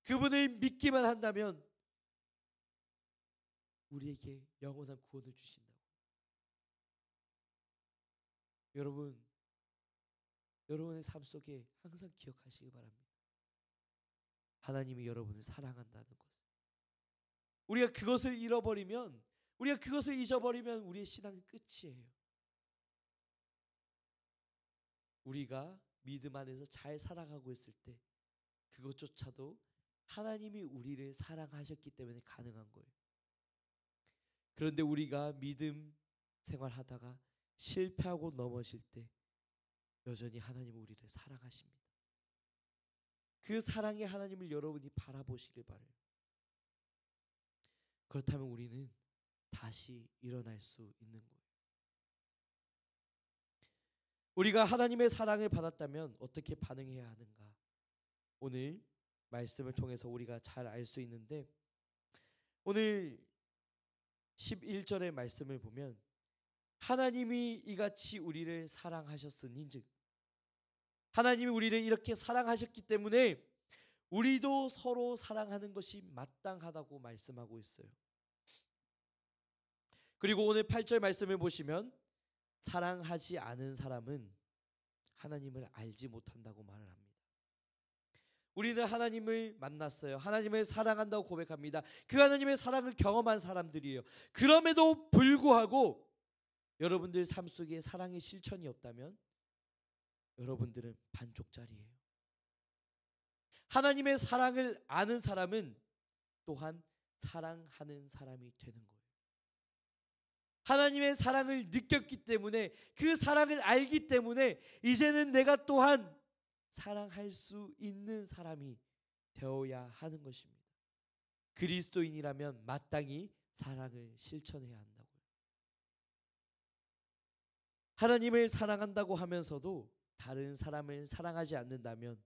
그분을 믿기만 한다면 우리에게 영원한 구원을 주신다고요. 여러분의 삶 속에 항상 기억하시기 바랍니다. 하나님이 여러분을 사랑한다는 것을. 우리가 그것을 잃어버리면, 우리가 그것을 잊어버리면 우리의 신앙은 끝이에요. 우리가 믿음 안에서 잘 살아가고 있을 때 그것조차도 하나님이 우리를 사랑하셨기 때문에 가능한 거예요. 그런데 우리가 믿음 생활하다가 실패하고 넘어질 때 여전히 하나님은 우리를 사랑하십니다. 그 사랑의 하나님을 여러분이 바라보시길 바라요. 그렇다면 우리는 다시 일어날 수 있는 거예요. 우리가 하나님의 사랑을 받았다면 어떻게 반응해야 하는가? 오늘 말씀을 통해서 우리가 잘 알 수 있는데, 오늘 11절의 말씀을 보면 하나님이 이같이 우리를 사랑하셨으니즉, 하나님이 우리를 이렇게 사랑하셨기 때문에 우리도 서로 사랑하는 것이 마땅하다고 말씀하고 있어요. 그리고 오늘 8절 말씀을 보시면 사랑하지 않은 사람은 하나님을 알지 못한다고 말을 합니다. 우리는 하나님을 만났어요. 하나님을 사랑한다고 고백합니다. 그 하나님의 사랑을 경험한 사람들이에요. 그럼에도 불구하고 여러분들 삶 속에 사랑의 실천이 없다면 여러분들은 반쪽짜리예요. 하나님의 사랑을 아는 사람은 또한 사랑하는 사람이 되는 거예요. 하나님의 사랑을 느꼈기 때문에, 그 사랑을 알기 때문에 이제는 내가 또한 사랑할 수 있는 사람이 되어야 하는 것입니다. 그리스도인이라면 마땅히 사랑을 실천해야 한다고요. 하나님을 사랑한다고 하면서도 다른 사람을 사랑하지 않는다면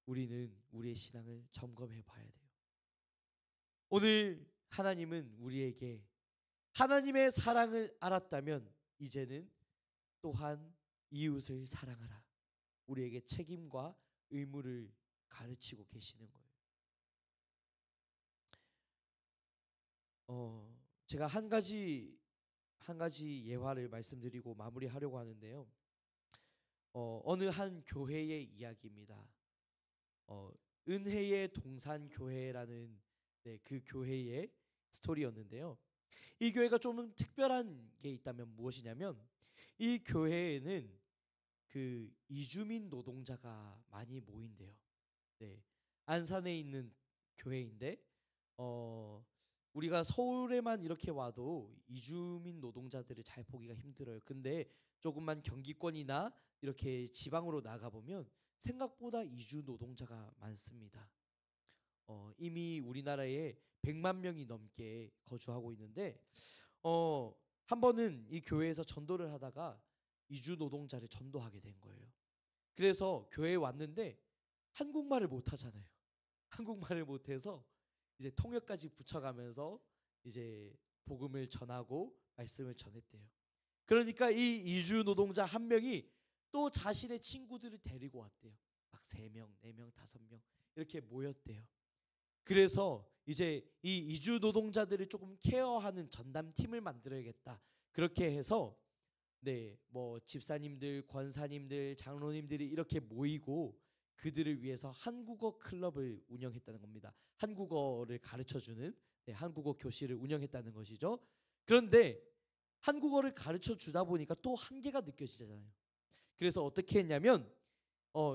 우리는 우리의 신앙을 점검해 봐야 돼요. 오늘 하나님은 우리에게 하나님의 사랑을 알았다면 이제는 또한 이웃을 사랑하라, 우리에게 책임과 의무를 가르치고 계시는 거예요. 제가 한 가지 예화를 말씀드리고 마무리하려고 하는데요. 어느 한 교회의 이야기입니다. 은혜의 동산교회라는 그 교회의 스토리였는데요. 이 교회가 좀 특별한 게 있다면 무엇이냐면, 이 교회에는 그 이주민 노동자가 많이 모인대요. 안산에 있는 교회인데 우리가 서울에만 이렇게 와도 이주민 노동자들을 잘 보기가 힘들어요. 근데 조금만 경기권이나 이렇게 지방으로 나가 보면 생각보다 이주 노동자가 많습니다. 이미 우리나라에 100만 명이 넘게 거주하고 있는데 한 번은 이 교회에서 전도를 하다가 이주 노동자를 전도하게 된 거예요. 그래서 교회에 왔는데 한국말을 못 하잖아요. 한국말을 못해서 이제 통역까지 붙여가면서 이제 복음을 전하고 말씀을 전했대요. 그러니까 이 이주 노동자 한 명이 또 자신의 친구들을 데리고 왔대요. 막 3명, 4명, 5명 이렇게 모였대요. 그래서 이제 이 이주 노동자들을 조금 케어하는 전담팀을 만들어야겠다. 그렇게 해서 뭐 집사님들, 권사님들, 장로님들이 이렇게 모이고 그들을 위해서 한국어 클럽을 운영했다는 겁니다. 한국어를 가르쳐주는 한국어 교실을 운영했다는 것이죠. 그런데 한국어를 가르쳐 주다 보니까 또 한계가 느껴지잖아요. 그래서 어떻게 했냐면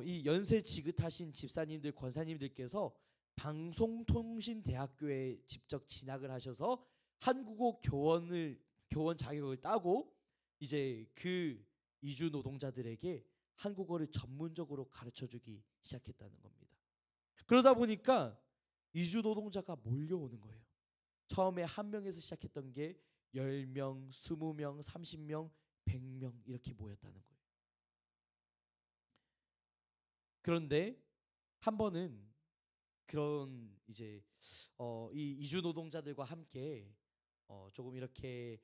이 연세 지긋하신 집사님들, 권사님들께서 방송통신대학교에 직접 진학을 하셔서 한국어 교원 자격을 따고 이제 그 이주 노동자들에게 한국어를 전문적으로 가르쳐주기 시작했다는 겁니다. 그러다 보니까 이주 노동자가 몰려오는 거예요. 처음에 한 명에서 시작했던 게 10명, 20명, 30명, 100명 이렇게 모였다는 거예요. 그런데 한 번은 그런 이제 이 이주 노동자들과 함께 조금 이렇게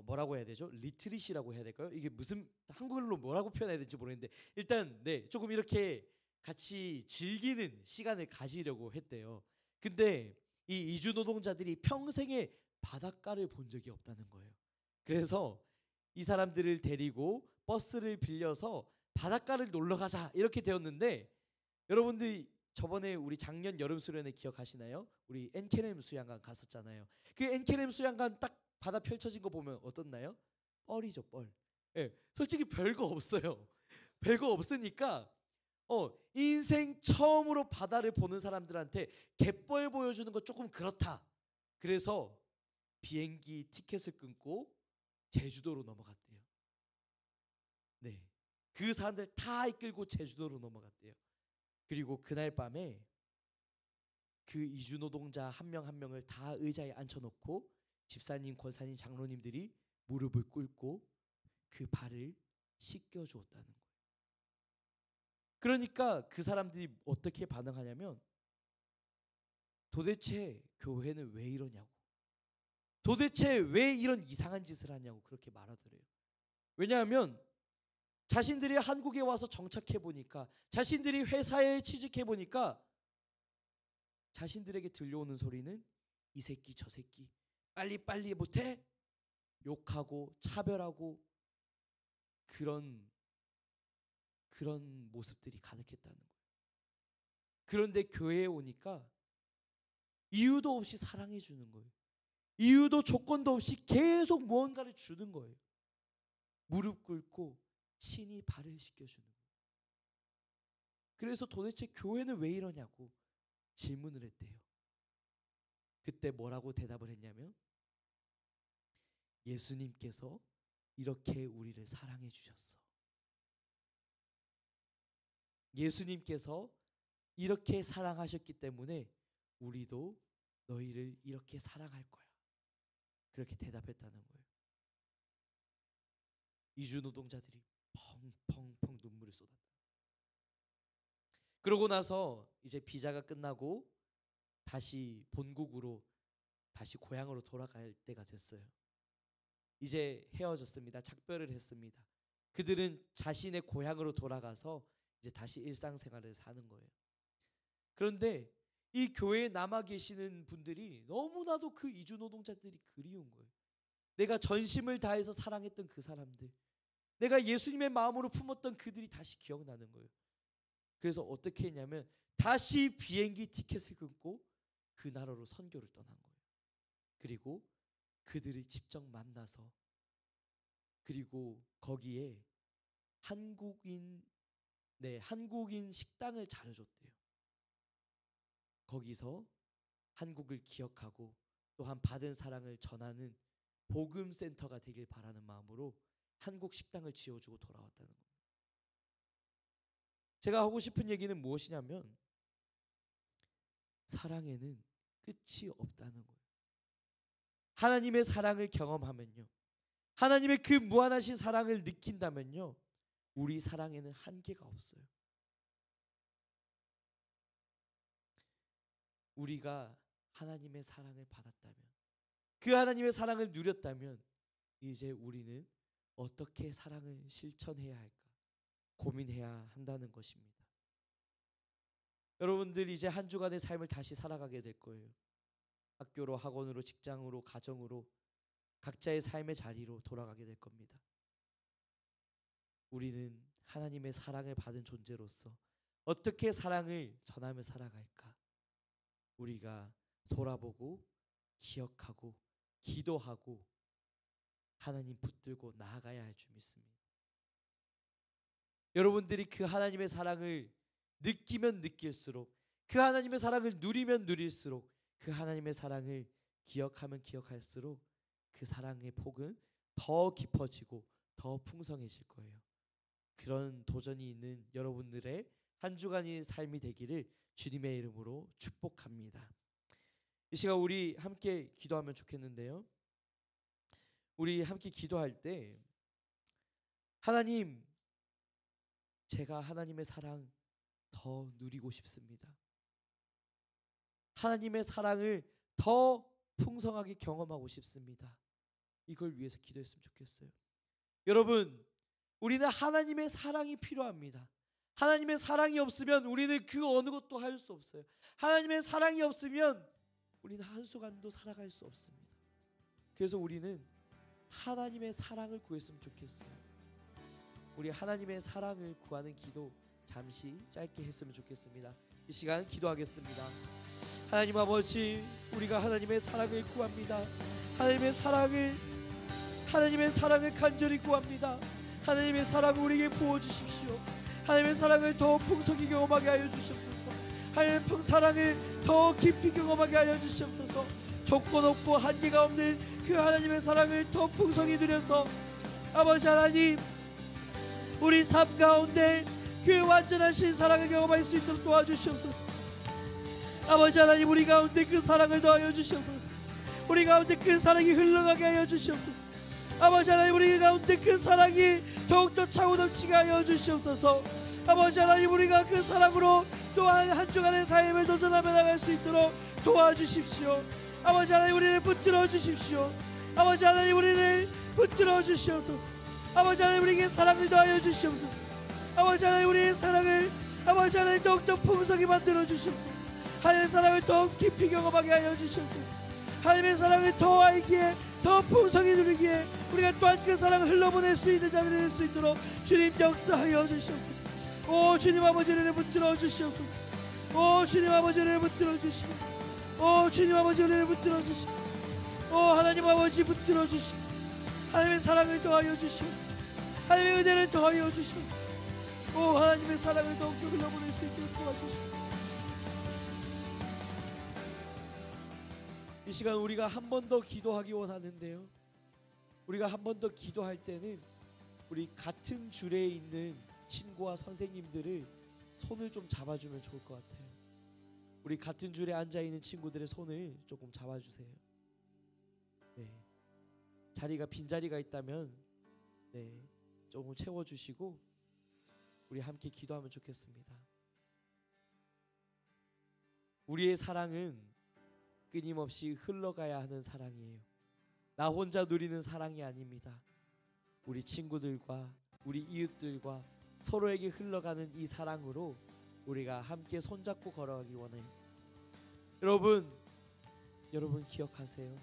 뭐라고 해야 되죠? 리트릿이라고 해야 될까요? 이게 무슨 한국어로 뭐라고 표현해야 될지 모르겠는데 일단 조금 이렇게 같이 즐기는 시간을 가지려고 했대요. 근데 이 이주 노동자들이 평생에 바닷가를 본 적이 없다는 거예요. 그래서 이 사람들을 데리고 버스를 빌려서 바닷가를 놀러 가자 이렇게 되었는데, 여러분들 저번에 우리 작년 여름 수련회 기억하시나요? 우리 엔케렘 수양관 갔었잖아요. 그 엔케렘 수양관 딱 바다 펼쳐진 거 보면 어떻나요? 뻘이죠, 뻘. 솔직히 별거 없어요. 별거 없으니까 인생 처음으로 바다를 보는 사람들한테 갯벌 보여주는 거 조금 그렇다. 그래서 비행기 티켓을 끊고 제주도로 넘어갔대요. 그 사람들 다 이끌고 제주도로 넘어갔대요. 그리고 그날 밤에 그 이주 노동자 한 명 한 명을 다 의자에 앉혀놓고 집사님, 권사님, 장로님들이 무릎을 꿇고 그 발을 씻겨주었다는 거예요. 그러니까 그 사람들이 어떻게 반응하냐면 도대체 교회는 왜 이러냐고, 도대체 왜 이런 이상한 짓을 하냐고 그렇게 말하더래요. 왜냐하면 자신들이 한국에 와서 정착해 보니까, 자신들이 회사에 취직해 보니까 자신들에게 들려오는 소리는 이 새끼 저 새끼 빨리 못해? 욕하고 차별하고 그런 모습들이 가득했다는 거예요. 그런데 교회에 오니까 이유도 없이 사랑해 주는 거예요. 이유도 조건도 없이 계속 무언가를 주는 거예요. 무릎 꿇고 친히 발을 씻겨주는 거예요. 그래서 도대체 교회는 왜 이러냐고 질문을 했대요. 그때 뭐라고 대답을 했냐면 예수님께서 이렇게 우리를 사랑해 주셨어. 예수님께서 이렇게 사랑하셨기 때문에 우리도 너희를 이렇게 사랑할 거야. 그렇게 대답했다는 거예요. 이주 노동자들이 펑펑펑 눈물을 쏟았다. 그러고 나서 이제 비자가 끝나고 다시 본국으로 다시 고향으로 돌아갈 때가 됐어요. 이제 헤어졌습니다. 작별을 했습니다. 그들은 자신의 고향으로 돌아가서 이제 다시 일상생활을 사는 거예요. 그런데 이 교회에 남아 계시는 분들이 너무나도 그 이주 노동자들이 그리운 거예요. 내가 전심을 다해서 사랑했던 그 사람들, 내가 예수님의 마음으로 품었던 그들이 다시 기억나는 거예요. 그래서 어떻게 했냐면 다시 비행기 티켓을 끊고 그 나라로 선교를 떠난 거예요. 그리고 그들을 직접 만나서 그리고 거기에 한국인 식당을 차려줬대요. 거기서 한국을 기억하고 또한 받은 사랑을 전하는 복음센터가 되길 바라는 마음으로 한국 식당을 지어주고 돌아왔다는 겁니다. 제가 하고 싶은 얘기는 무엇이냐면 사랑에는 끝이 없다는 거예요. 하나님의 사랑을 경험하면요, 하나님의 그 무한하신 사랑을 느낀다면요, 우리 사랑에는 한계가 없어요. 우리가 하나님의 사랑을 받았다면, 그 하나님의 사랑을 누렸다면 이제 우리는 어떻게 사랑을 실천해야 할까 고민해야 한다는 것입니다. 여러분들 이제 한 주간의 삶을 다시 살아가게 될 거예요. 학교로, 학원으로, 직장으로, 가정으로 각자의 삶의 자리로 돌아가게 될 겁니다. 우리는 하나님의 사랑을 받은 존재로서 어떻게 사랑을 전하며 살아갈까? 우리가 돌아보고 기억하고 기도하고 하나님 붙들고 나아가야 할 줄 믿습니다. 여러분들이 그 하나님의 사랑을 느끼면 느낄수록, 그 하나님의 사랑을 누리면 누릴수록, 그 하나님의 사랑을 기억하면 기억할수록 그 사랑의 폭은 더 깊어지고 더 풍성해질 거예요. 그런 도전이 있는 여러분들의 한 주간의 삶이 되기를 주님의 이름으로 축복합니다. 이 시간 우리 함께 기도하면 좋겠는데요, 우리 함께 기도할 때 하나님, 제가 하나님의 사랑 더 누리고 싶습니다. 하나님의 사랑을 더 풍성하게 경험하고 싶습니다. 이걸 위해서 기도했으면 좋겠어요. 여러분, 우리는 하나님의 사랑이 필요합니다. 하나님의 사랑이 없으면 우리는 그 어느 것도 할 수 없어요. 하나님의 사랑이 없으면 우리는 한순간도 살아갈 수 없습니다. 그래서 우리는 하나님의 사랑을 구했으면 좋겠어요. 우리 하나님의 사랑을 구하는 기도 잠시 짧게 했으면 좋겠습니다. 이 시간 기도하겠습니다. 하나님 아버지, 우리가 하나님의 사랑을 구합니다. 하나님의 사랑을 간절히 구합니다. 하나님의 사랑을 우리에게 부어주십시오. 하나님의 사랑을 더 풍성히 경험하게 하여 주시옵소서. 하나님의 사랑을 더 깊이 경험하게 하여 주시옵소서. 조건 없고 한계가 없는 그 하나님의 사랑을 더 풍성히 누려서 아버지 하나님, 우리 삶 가운데 그 완전하신 사랑을 경험할 수 있도록 도와주시옵소서. 아버지 하나님, 우리 가운데 그 사랑을 더하여 주시옵소서. 우리 가운데 그 사랑이 흘러가게 하여 주시옵소서. 아버지 하나님, 우리 가운데 그 사랑이 더욱더 차고 넘치게 하여 주시옵소서. 아버지 하나님, 우리가 그 사랑으로 또한 한 주간의 삶을 도전하며 나갈 수 있도록 도와주십시오. 아버지 하나님, 우리를 붙들어 주십시오. 아버지 하나님, 우리를 붙들어 주시옵소서. 아버지 하나님, 우리에게 사랑을 더하여 주시옵소서. 아버지 하나님, 우리의 사랑을 아버지 하나님 더욱더 풍성히 만들어 주시옵소서. 하나님의 사랑을 더욱 깊이 경험하게 하여 주시옵소서. 하나님의 사랑을 더 알기에, 더 풍성히 누리기에 우리가 또한 그 사랑을 흘러보낼 수 있는 자들이 될 수 있도록 주님 역사하여 주시옵소서. 오 주님 아버지, 우리를 붙들어 주시옵소서. 오 주님 아버지, 우리를 붙들어 주시옵소서. 오 주님 아버지, 우리를 붙들어 주시옵소서. 오 하나님 아버지, 붙들어 주시옵소서. 하나님의 사랑을 더하여 주시옵소서. 하나님의 은혜를 더하여 주시옵소서. 오 하나님의 사랑을 더욱더 흘러보낼 수 있도록 도와주시옵소서. 이 시간 우리가 한 번 더 기도하기 원하는데요. 우리가 한 번 더 기도할 때는 우리 같은 줄에 있는 친구와 선생님들을 손을 좀 잡아주면 좋을 것 같아요. 우리 같은 줄에 앉아있는 친구들의 손을 조금 잡아주세요. 네. 자리가 빈자리가 있다면 조금 채워주시고 우리 함께 기도하면 좋겠습니다. 우리의 사랑은 끊임없이 흘러가야 하는 사랑이에요. 나 혼자 누리는 사랑이 아닙니다. 우리 친구들과 우리 이웃들과 서로에게 흘러가는 이 사랑으로 우리가 함께 손잡고 걸어가기 원해요. 여러분 기억하세요.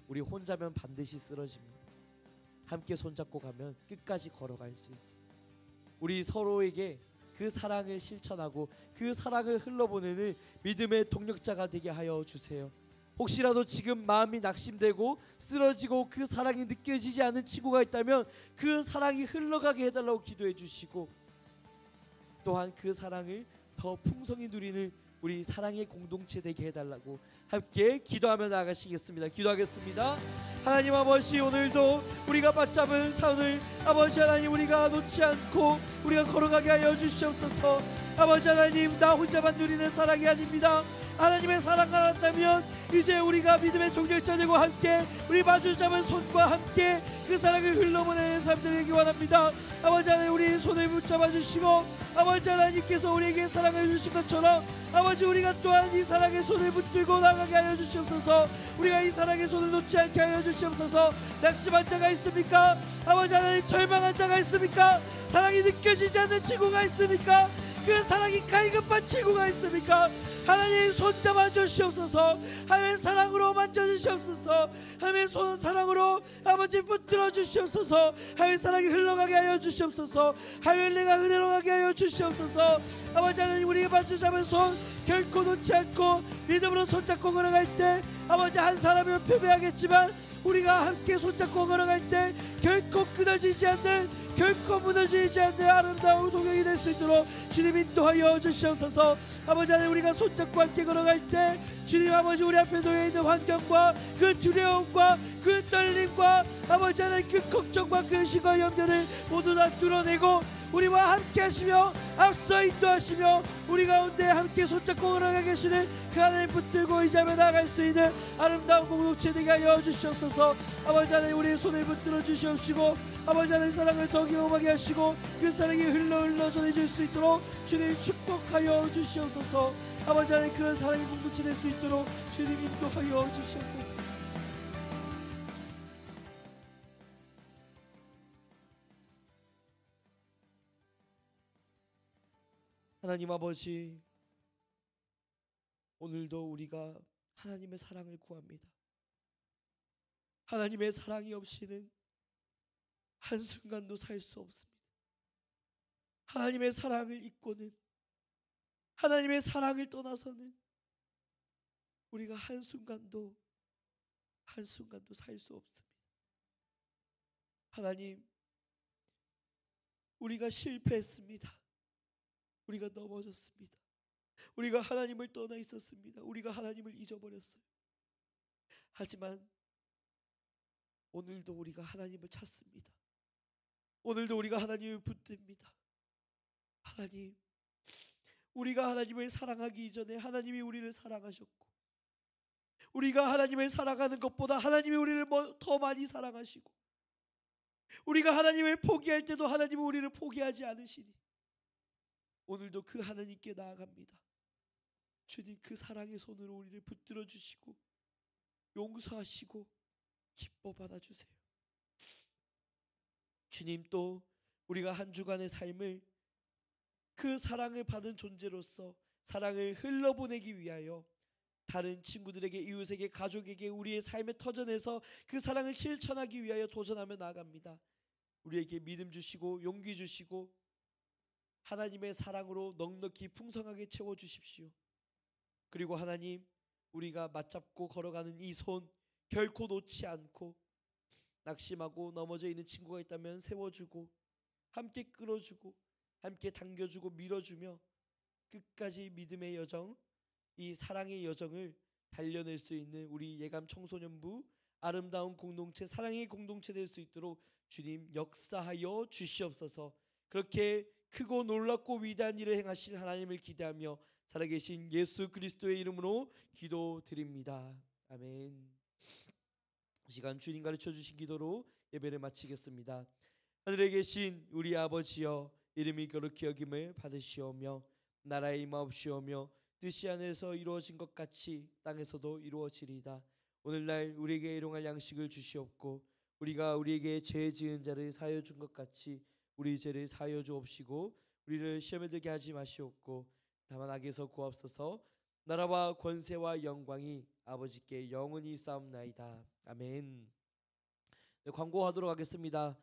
우리 혼자면 반드시 쓰러집니다. 함께 손잡고 가면 끝까지 걸어갈 수 있어요. 우리 서로에게 그 사랑을 실천하고 그 사랑을 흘러보내는 믿음의 동력자가 되게 하여 주세요. 혹시라도 지금 마음이 낙심되고 쓰러지고 그 사랑이 느껴지지 않는 친구가 있다면 그 사랑이 흘러가게 해달라고 기도해 주시고, 또한 그 사랑을 더 풍성히 누리는 우리 사랑의 공동체 되게 해달라고 함께 기도하며 나아가시겠습니다. 기도하겠습니다. 하나님 아버지, 오늘도 우리가 맞잡은 산을 아버지 하나님 우리가 놓지 않고 우리가 걸어가게 하여 주시옵소서. 아버지 하나님, 나 혼자만 누리는 사랑이 아닙니다. 하나님의 사랑을 알았다면 이제 우리가 믿음의 동력자 되고 함께 우리 마주 잡은 손과 함께 그 사랑을 흘러보내는 사람들이 되기 원합니다. 아버지 하나님, 우리 손을 붙잡아 주시고 아버지 하나님께서 우리에게 사랑을 주신 것처럼 아버지 우리가 또한 이 사랑의 손을 붙들고 나가게 하여 주시옵소서. 우리가 이 사랑의 손을 놓지 않게 하여 주시옵소서. 낙심한 자가 있습니까? 아버지 하나님, 절망한 자가 있습니까? 사랑이 느껴지지 않는 친구가 있습니까? 그 사랑이 갈급한 친구가 있습니까? 하나님, 손잡아 주시옵소서. 하나님의 사랑으로 만져주시옵소서. 하나님의 손 사랑으로 아버지 붙들어 주시옵소서. 하나님의 사랑이 흘러가게 하여 주시옵소서. 하나님의 내가 은혜로 가게 하여 주시옵소서. 아버지 하나님, 우리가 만져 잡은 손 결코 놓지 않고 믿음으로 손잡고 걸어갈 때 아버지 한 사람이면 패배하겠지만 우리가 함께 손잡고 걸어갈 때 결코 끊어지지 않는, 결코 무너지지 않는 아름다운 동행이 될 수 있도록 주님 인도하여 주시옵소서. 아버지 하나님, 우리가 손잡고 함께 걸어갈 때 주님 아버지 우리 앞에 놓여있는 환경과 그 두려움과 그 떨림과 아버지 하나님 그 걱정과 그 의심과 염려를 모두 다 뚫어내고 우리와 함께 하시며 앞서 인도하시며 우리 가운데 함께 손잡고 걸어가 계시는 그 하나님 붙들고 의지하며 나아갈 수 있는 아름다운 공동체 되게 하여 주시옵소서. 아버지 하나님, 우리의 손을 붙들어 주시옵시고 아버지 하나님 사랑을 더 경험하게 하시고 그 사랑이 흘러 전해질 수 있도록 주님 축복하여 주시옵소서. 아버지 하나님, 그런 사랑의 공동체 될 수 있도록 주님 인도하여 주시옵소서. 하나님 아버지, 오늘도 우리가 하나님의 사랑을 구합니다. 하나님의 사랑이 없이는 한순간도 살 수 없습니다. 하나님의 사랑을 잊고는, 하나님의 사랑을 떠나서는 우리가 한순간도 살 수 없습니다. 하나님, 우리가 실패했습니다. 우리가 넘어졌습니다. 우리가 하나님을 떠나 있었습니다. 우리가 하나님을 잊어버렸어요. 하지만 오늘도 우리가 하나님을 찾습니다. 오늘도 우리가 하나님을 붙듭니다. 하나님, 우리가 하나님을 사랑하기 이전에 하나님이 우리를 사랑하셨고, 우리가 하나님을 사랑하는 것보다 하나님이 우리를 더 많이 사랑하시고, 우리가 하나님을 포기할 때도 하나님은 우리를 포기하지 않으시니 오늘도 그 하나님께 나아갑니다. 주님, 그 사랑의 손으로 우리를 붙들어 주시고 용서하시고 기뻐 받아주세요. 주님, 또 우리가 한 주간의 삶을 그 사랑을 받은 존재로서 사랑을 흘러보내기 위하여 다른 친구들에게, 이웃에게, 가족에게 우리의 삶의 터전에서 그 사랑을 실천하기 위하여 도전하며 나아갑니다. 우리에게 믿음 주시고 용기 주시고 하나님의 사랑으로 넉넉히 풍성하게 채워주십시오. 그리고 하나님, 우리가 맞잡고 걸어가는 이 손 결코 놓지 않고 낙심하고 넘어져 있는 친구가 있다면 세워주고 함께 끌어주고 함께 당겨주고 밀어주며 끝까지 믿음의 여정, 이 사랑의 여정을 달려낼 수 있는 우리 예감 청소년부 아름다운 공동체, 사랑의 공동체 될 수 있도록 주님 역사하여 주시옵소서. 그렇게 크고 놀랍고 위대한 일을 행하실 하나님을 기대하며 살아계신 예수 그리스도의 이름으로 기도드립니다. 아멘. 이 시간 주님 가르쳐 주신 기도로 예배를 마치겠습니다. 하늘에 계신 우리 아버지여, 이름이 거룩히 여김을 받으시오며 나라의 임하옵시오며 뜻이 하늘에서 이루어진 것 같이 땅에서도 이루어지리이다. 오늘날 우리에게 일용할 양식을 주시옵고 우리가 우리에게 죄 지은 자를 사하여 준 것 같이 우리 죄를 사하여 주옵시고 우리를 시험에 들게 하지 마시옵고 다만 악에서 구하옵소서. 나라와 권세와 영광이 아버지께 영원히 싸움나이다. 아멘. 네, 광고하도록 하겠습니다.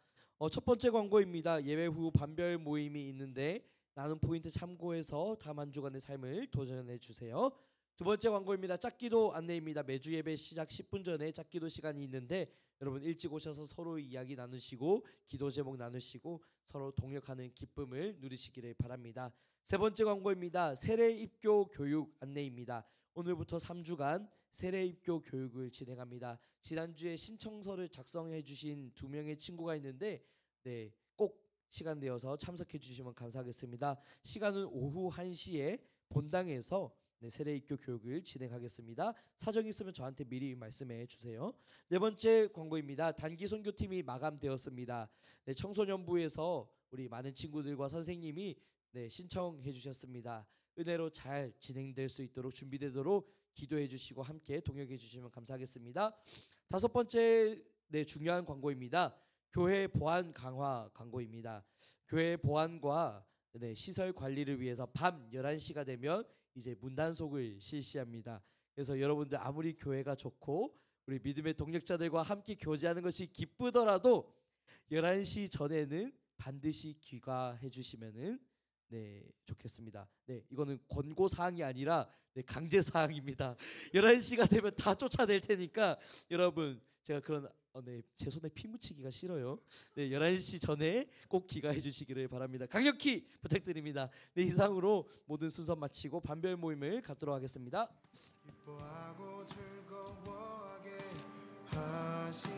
첫 번째 광고입니다. 예배 후 반별 모임이 있는데 나눈 포인트 참고해서 다음 한 주간의 삶을 도전해 주세요. 두 번째 광고입니다. 짝기도 안내입니다. 매주 예배 시작 10분 전에 짝기도 시간이 있는데 여러분 일찍 오셔서 서로 이야기 나누시고 기도 제목 나누시고 서로 동역하는 기쁨을 누리시기를 바랍니다. 세 번째 광고입니다. 세례 입교 교육 안내입니다. 오늘부터 3주간 세례 입교 교육을 진행합니다. 지난주에 신청서를 작성해 주신 2명의 친구가 있는데 꼭 시간 내어서 참석해 주시면 감사하겠습니다. 시간은 오후 1시에 본당에서 세례 입교 교육을 진행하겠습니다. 사정이 있으면 저한테 미리 말씀해 주세요. 네 번째 광고입니다. 단기 선교팀이 마감되었습니다. 청소년부에서 우리 많은 친구들과 선생님이 신청해 주셨습니다. 은혜로 잘 진행될 수 있도록 준비되도록 기도해 주시고 함께 동역해 주시면 감사하겠습니다. 다섯 번째 중요한 광고입니다. 교회 보안 강화 광고입니다. 교회 보안과 시설 관리를 위해서 밤 11시가 되면 이제 문단속을 실시합니다. 그래서 여러분들 아무리 교회가 좋고 우리 믿음의 동력자들과 함께 교제하는 것이 기쁘더라도 11시 전에는 반드시 귀가해 주시면은 좋겠습니다. 이거는 권고 사항이 아니라 강제 사항입니다. 11시가 되면 다 쫓아낼 테니까 여러분 제가 그런 제 손에 피 묻히기가 싫어요. 11시 전에 꼭 귀가해 주시기를 바랍니다. 강력히 부탁드립니다. 이상으로 모든 순서 마치고 반별 모임을 갖도록 하겠습니다. 기뻐하고 즐거워하게 하시